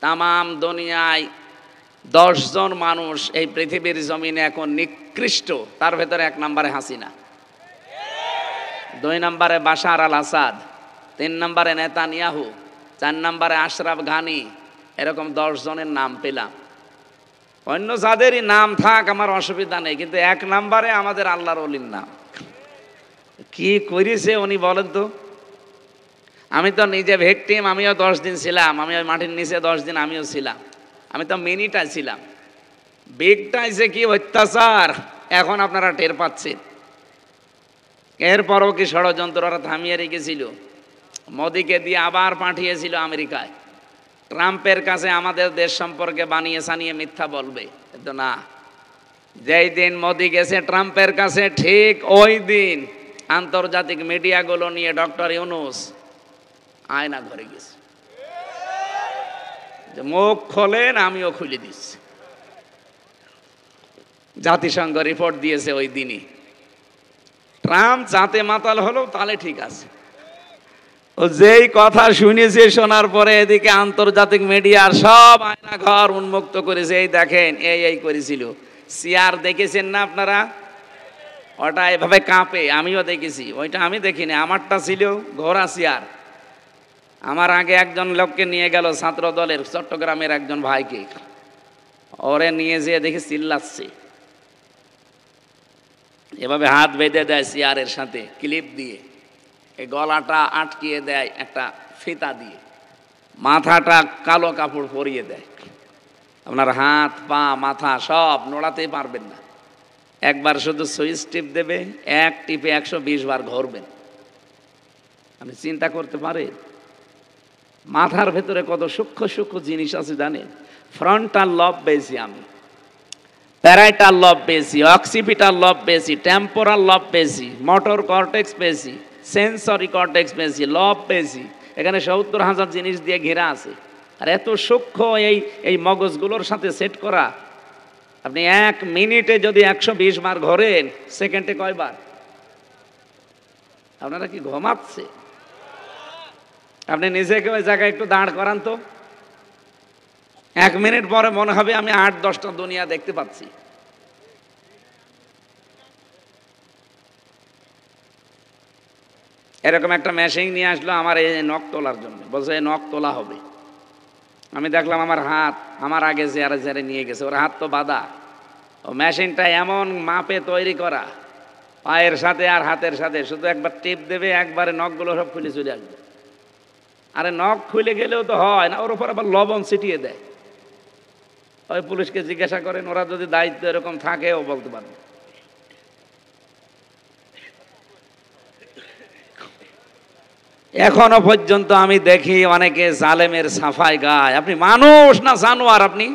তামাম দুনিয়ায় 10 জন মানুষ এই পৃথিবীর জমিনে এখন নিকৃষ্ট। তার ভেতরে 1 নম্বরে হাসিনা, 2 নম্বরে বাশার আল আসাদ, 3 নম্বরে নেতানিয়াহু, 4 নম্বরে আশরাফ ঘানি, এরকম 10 জনের নাম পেলাম। অন্য যাদেরই নাম থাক আমার অসুবিধা নেই, কিন্তু 1 নম্বরে আমাদের আল্লাহর ওলির নাম। কি করেছে উনি বলেন তো? আমি তো নিজে ভিকটিম, আমিও 10 দিন ছিলাম, আমি ওই মাটির নিচে 10 দিন আমিও ছিলাম। আমি তো মিনিটাই ছিলাম। বিগটাই যে কি অত্যাচার এখন আপনারা টের পাচ্ছেন। এরপরও কি ষড়যন্ত্ররা থামিয়ে রেখেছিল? মোদিকে দিয়ে আবার পাঠিয়েছিল আমেরিকায়। ট্রাম্পের কাছে আমাদের দেশ সম্পর্কে বানিয়ে সানিয়ে মিথ্যা বলবে, কিন্তু না, যেই দিন মোদি গেছে ট্রাম্পের কাছে ঠিক ওই দিন আন্তর্জাতিক মিডিয়াগুলো নিয়ে ডক্টর ইউনূস আয়না ঘরে গেছে, যে মুখ খোলেন, আমিও খুলে দিচ্ছি। জাতিসংঘ রিপোর্ট দিয়েছে ওই দিনই। ট্রাম্প যাতে মাতাল হলো তাহলে ঠিক আছে, ও যেই কথা শুনেছে শোনার পরে এদিকে আন্তর্জাতিক মিডিয়ার সব আয়না ঘর উন্মুক্ত করেছে। এই দেখেন এই করেছিল। চেয়ার দেখেছেন না আপনারা? ওটা এভাবে কাঁপে, আমিও দেখেছি। ওইটা আমি দেখিনি, আমারটা ছিল ঘোড়া চেয়ার। আমার আগে একজন লোককে নিয়ে গেল ছাত্র দলের, চট্টগ্রামের একজন ভাইকে, ওরে নিয়ে যেয়ে দেখি চিল্লাচ্ছে, এভাবে হাত বেঁধে দেয় চেয়ারের সাথে ক্লিপ দিয়ে, এই গলাটা আটকিয়ে দেয় একটা ফিতা দিয়ে, মাথাটা কালো কাপড় পরিয়ে দেয়, আপনার হাত পা মাথা সব নড়াতেই পারবেন না। একবার শুধু সুইচ টিপ দেবে, এক টিপে 120 বার ঘুরবেন। আপনি চিন্তা করতে পারেন মাথার ভেতরে কত সূক্ষ্ম সূক্ষ্ম জিনিস আছে জানেন? ফ্রন্টাল লব পেয়েছি আমি, প্যারাইটাল লব পেয়েছি, অক্সিপিটাল লব পেয়েছি, টেম্পোরাল লব পেয়েছি, মোটর কর্টেক্স পেয়েছি, সেন্সরি কর্টেক্স পেয়েছি, লব পেয়েছি। এখানে 70,000 জিনিস দিয়ে ঘেরা আছে। আর এত সূক্ষ্ম এই মগজগুলোর সাথে সেট করা, আপনি 1 মিনিটে যদি 120 বার ঘোরেন, সেকেন্ডে কয়বার? আপনারা কি ঘুমাচ্ছে? আপনি নিজেকে ওই জায়গায় একটু দাঁড় করান তো, 1 মিনিট পরে মনে হবে আমি 8-10টা দুনিয়া দেখতে পাচ্ছি। এরকম একটা মেশিন নিয়ে আসলো আমার এই নখ তোলার জন্য, বলছে এই নখ তোলা হবে। আমি দেখলাম আমার হাত, আমার আগে যারা নিয়ে গেছে ওর হাত তো বাঁধা। ও মেশিনটা এমন মাপে তৈরি করা, পায়ের সাথে আর হাতের সাথে শুধু একবার টিপ দেবে, একবারে নখগুলো সব খুলে চলে আসবে। আরে নখ খুলে গেলেও তো হয় না, ওর উপর আবার লবণ ছিটিয়ে দেয়। ওই পুলিশকে জিজ্ঞাসা করেন, ওরা যদি দায়িত্ব এরকম থাকে ও বলতে পারবে। এখনো পর্যন্ত আমি দেখি অনেকে জালেমের সাফাই গায়। আপনি মানুষ না জানোয়ার? আপনি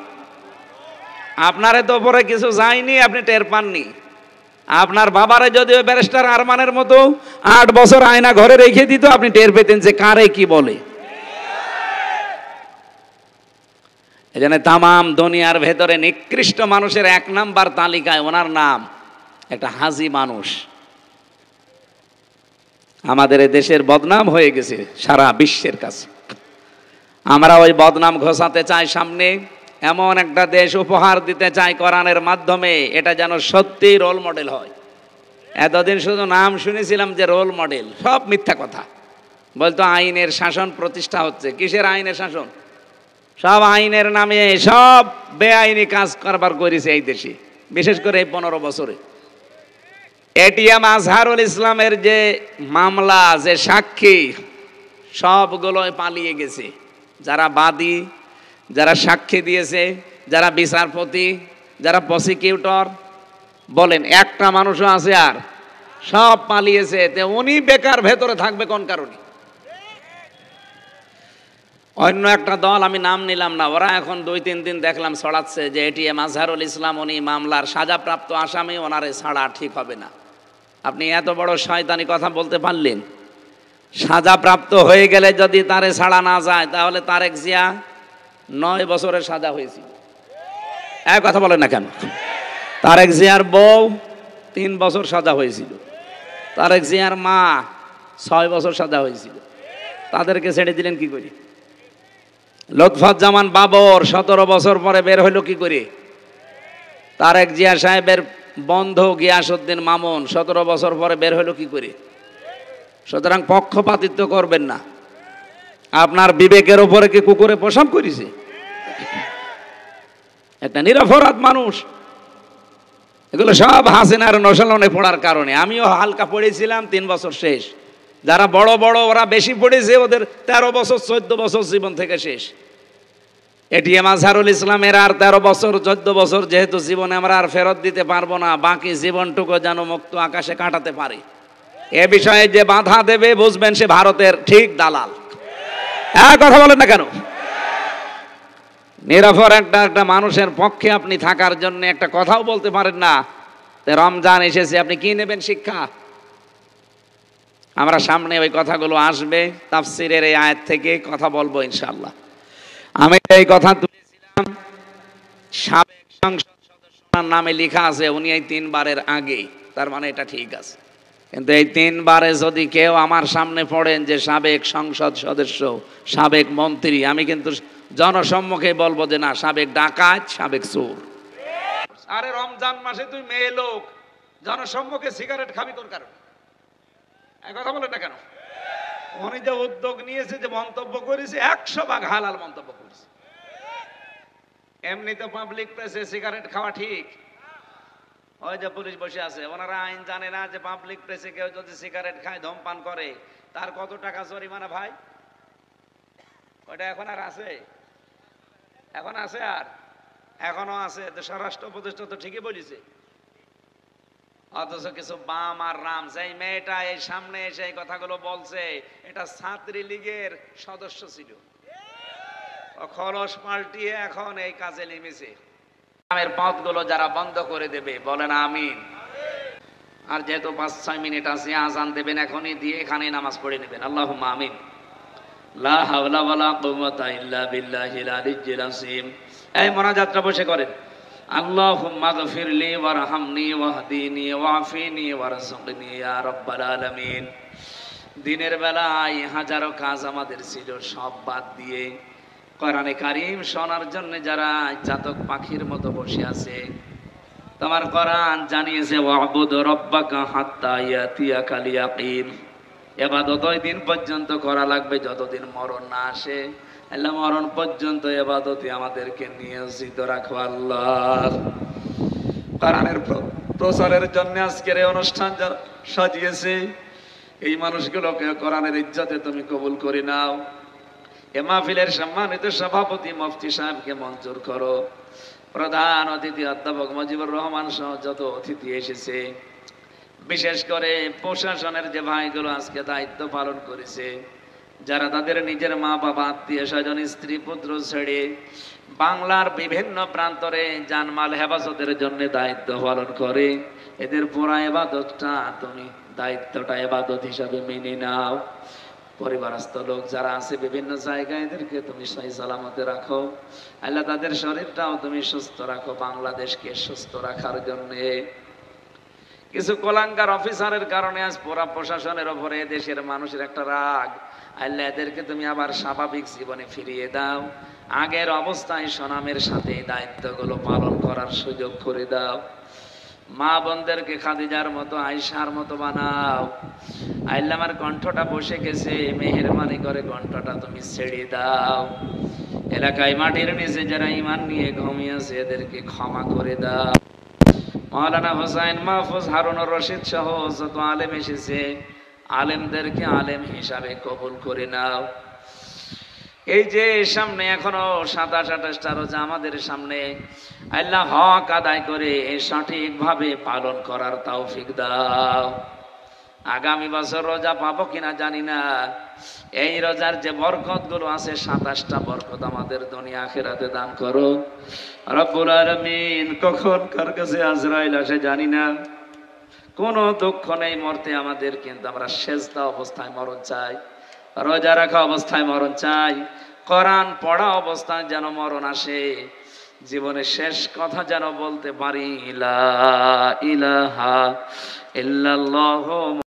আপনারে তো উপরে কিছু যায়নি, আপনি টের পাননি। আপনার বাবারে যদি ওই ব্যারিস্টার আরমানের মতো 8 বছর আয়না ঘরে রেখে দিত, আপনি টের পেতেন যে কারে কি বলে। এজন্য তামাম দুনিয়ার ভেতরে নিকৃষ্ট মানুষের 1 নাম্বার তালিকায় ওনার নাম একটা হাজি মানুষ। আমাদের দেশের বদনাম হয়ে গেছে সারা বিশ্বের কাছে। আমরা ওই বদনাম ঘোষাতে চাই সামনে, এমন একটা দেশ উপহার দিতে চাই কোরআনের মাধ্যমে, এটা যেন সত্যি রোল মডেল হয়। এতদিন শুধু নাম শুনেছিলাম যে রোল মডেল, সব মিথ্যা কথা। বলতো আইনের শাসন প্রতিষ্ঠা হচ্ছে, কিসের আইনের শাসন? সব আইনের নামে সব বেআইনি কাজ কারবার করেছে এই দেশে, বিশেষ করে এই 15 বছরে। এটিএম আজহারুল ইসলামের যে মামলা, যে সাক্ষী, সবগুলোই পালিয়ে গেছে। যারা বাদী, যারা সাক্ষী দিয়েছে, যারা বিচারপতি, যারা প্রসিকিউটর, বলেন একটা মানুষও আছে? আর সব পালিয়েছে। তে উনি বেকার ভেতরে থাকবে কোন কারণে? অন্য একটা দল, আমি নাম নিলাম না, ওরা এখন 2-3 দিন দেখলাম ছড়াচ্ছে যে এটিএম আজহারুল ইসলাম উনি মামলার সাজাপ্রাপ্ত আসামি, ওনারে ছাড়া ঠিক হবে না। আপনি এত বড় শয়তানি কথা বলতে পারলেন? সাজাপ্রাপ্ত হয়ে গেলে যদি তারে ছাড়া না যায়, তাহলে তারেক জিয়া 9 বছরের সাজা হয়েছিল। এক কথা বলেন না কেন? তারেক জিয়ার বউ 3 বছর সাজা হয়েছিল। তারেক জিয়ার মা 6 বছর সাজা হয়েছিল। তাদেরকে ছেড়ে দিলেন কি করে? লুৎফুজ্জামান বাবর 17 বছর পরে বের হইল কি করে? তারেক জিয়া সাহেবের বন্ধু গিয়াসউদ্দিন মামুন 17 বছর পরে বের হইল কি করে? সুতরাং পক্ষপাতিত্ব করবেন না। আপনার বিবেকের উপরে কি কুকুরে প্রসব করেছে? একটা নিরপরাধ মানুষ। এগুলো সব হাসিনার নশলনে পড়ার কারণে। আমিও হালকা পড়েছিলাম, 3 বছর শেষ। যারা বড় বড় ওরা বেশি পড়েছে, ওদের 13 বছর 14 বছর জীবন থেকে শেষ। এটিএম আজহারুল ইসলামের আর 13 বছর 14 বছর যেহেতু জীবনে আমরা আর ফেরত দিতে পারবো না, বাকি জীবনটুকু যেন মুক্ত আকাশে কাটাতে পারি। এ বিষয়ে যে বাধা দেবে বুঝবেন সে ভারতের ঠিক দালাল। হ্যাঁ, কথা বলেন না কেন? নিরপরাধ একটা মানুষের পক্ষে আপনি থাকার জন্য একটা কথাও বলতে পারেন না। রমজান এসেছে, আপনি কি নেবেন শিক্ষা? আমরা সামনে ওই কথাগুলো আসবে, তাফসিরের এই আয়াত থেকে কথা বলবো ইনশাআল্লাহ। আমি এই কথা তুলেছিলাম, সাবেক সংসদ সদস্যর নামে লেখা আছে উনি এই 3 বারের আগে, তার মানে এটা ঠিক আছে। কিন্তু এই 3 বারে যদি কেউ আমার সামনে পড়েন যে সাবেক সংসদ সদস্য, সাবেক মন্ত্রী, আমি কিন্তু জনসম্মুখে বলবো যে না, সাবেক ডাকাত, সাবেক চোর। আরে রমজান মাসে তুই মেয়ে লোক জনসম্মুখে সিগারেট খাবি তোর কারণ? এই কথা বলেন না কেন? উনি যে উদ্যোগ নিয়েছে, যে মন্তব্য করেছে, 100 ভাগ হালাল মন্তব্য করেছে। এমনি তো পাবলিক প্লেসে সিগারেট খাওয়া ঠিক। ওই যে পুলিশ বসে আছে, ওনারা আইন জানে না যে পাবলিক প্লেসে কেউ যদি সিগারেট খায়, ধূমপান করে, তার কত টাকা জরিমানা ভাই? ওটা এখন আর আছে? এখন আছে? আর এখনো আছে? তো স্বরাষ্ট্র উপদেষ্টা তো ঠিকই বলেছে। অথচ কিছু বাম আর রাম, সেই মেয়েটা এই সামনে এসে এই কথাগুলো বলছে, এটা ছাত্রী লীগের সদস্য ছিল, খরচ পাল্টিয়ে এখন এই কাজে নেমেছে। ইসলামের পথগুলো যারা বন্ধ করে দেবে বলেন আমিন। আর যেহেতু 5-6 মিনিট আছে, আজান দেবেন এখনই, দিয়ে এখানে নামাজ পড়ে নেবেন। আল্লাহুম্মা আমিন। লা হাওলা ওয়ালা কুওয়াতা ইল্লা বিল্লাহিল আলিয়্যিল আযীম। এই মোনাজাতটা বসে করেন। আল্লাহুম্মা গফিরলি ওয়ারহামনি ওয়াহদিনি ওয়াফিনি ওয়ারযুকনি ইয়া রাব্বাল আলামিন। দিনের বেলায় হাজারো কাজ আমাদের ছিল, সব বাদ দিয়ে কোরআনে কারীম শোনার জন্য যারা জাতক পাখির মতো বসে আছে, তোমার কোরআন জানিয়েছে ওয়াবুদ রাব্বাকা হাত্তা ইয়াতিয়াকাল ইয়াকিন। ইবাদত ওই দিন পর্যন্ত করা লাগবে যতদিন মরণ না আসে। আল্লাহ মরণ পর্যন্ত ইবাদতে আমাদেরকে নিয়োজিত রাখো আল্লাহ। কোরআনের প্রচারের জন্য আজকের এই অনুষ্ঠান যারা সাজিয়েছে, এই মানুষগুলোকে কোরআনের ইজ্জতে তুমি কবুল করে নাও। এ মাহফিলের সম্মানিত সভাপতি মুফতি সাহেবকে মঞ্জুর করো। প্রধান অতিথি অধ্যাপক মুজিবুর রহমান সহ যত অতিথি এসেছে, বিশেষ করে প্রশাসনের যে ভাইগুলো আজকে দায়িত্ব পালন করেছে, যারা তাদের নিজের মা বাবা আত্মীয় স্বজন স্ত্রী পুত্র ছেড়ে বাংলার বিভিন্ন প্রান্তরে জানমাল হেফাজতের জন্য দায়িত্ব পালন করে, এদের পুরা ইবাদতটা তুমি দায়িত্বটা ইবাদত হিসাবে মেনে নাও। পরিবারস্থ লোক যারা আছে বিভিন্ন জায়গায়, এদেরকে তুমি সহি সালামতে রাখো আল্লাহ। তাদের শরীরটাও তুমি সুস্থ রাখো, বাংলাদেশকে সুস্থ রাখার জন্য। কিছু কোলাঙ্গার অফিসারের কারণে আজ পুরা প্রশাসনের উপরে দেশের মানুষের একটা রাগ, আল্লাহ এদেরকে তুমি আবার স্বাভাবিক জীবনে ফিরিয়ে দাও। আগের অবস্থায় সুনামের সাথে দায়িত্বগুলো পালন করার সুযোগ করে দাও। মা বোনদেরকে খাদিজার মতো, আয়েশার মতো বানাও আল্লাহ। আমার কণ্ঠটা বসে গেছে, মেহেরবানি করে কণ্ঠটা তুমি ছেড়ে দাও। এলাকায় মাটির নিচে যারা ঈমান নিয়ে ঘুমিয়েছে, এদেরকে ক্ষমা করে দাও। মাওলানা হোসাইন মাহফুজ হারুনুর রশিদ সহ যত আলেম এসেছে, আলেমদেরকে আলেম হিসাবে কবুল করে নাও। এই যে সামনে এখনো 27-28টা রোজা আমাদের সামনে, আল্লাহ হক আদায় করে সঠিকভাবে পালন করার তৌফিক দাও। আগামী বছর রোজা পাবো কিনা জানি না। এই রোজার যে বরকত গুলো আছে, 27টা বরকত আমাদের দুনিয়া আখিরাতে দান করো রব্বুল আলামিন। কখন কার কাছে আজরাইল আসে জানি না, কোনো দুঃখ নেই মরতে আমাদের, কিন্তু আমরা সেজদা অবস্থায় মরণ চাই, রোজা রাখা অবস্থায় মরণ চাই, কোরআন পড়া অবস্থায় যেন মরণ আসে। জীবনের শেষ কথা যেন বলতে পারি লা ইলাহা ইল্লাল্লাহ।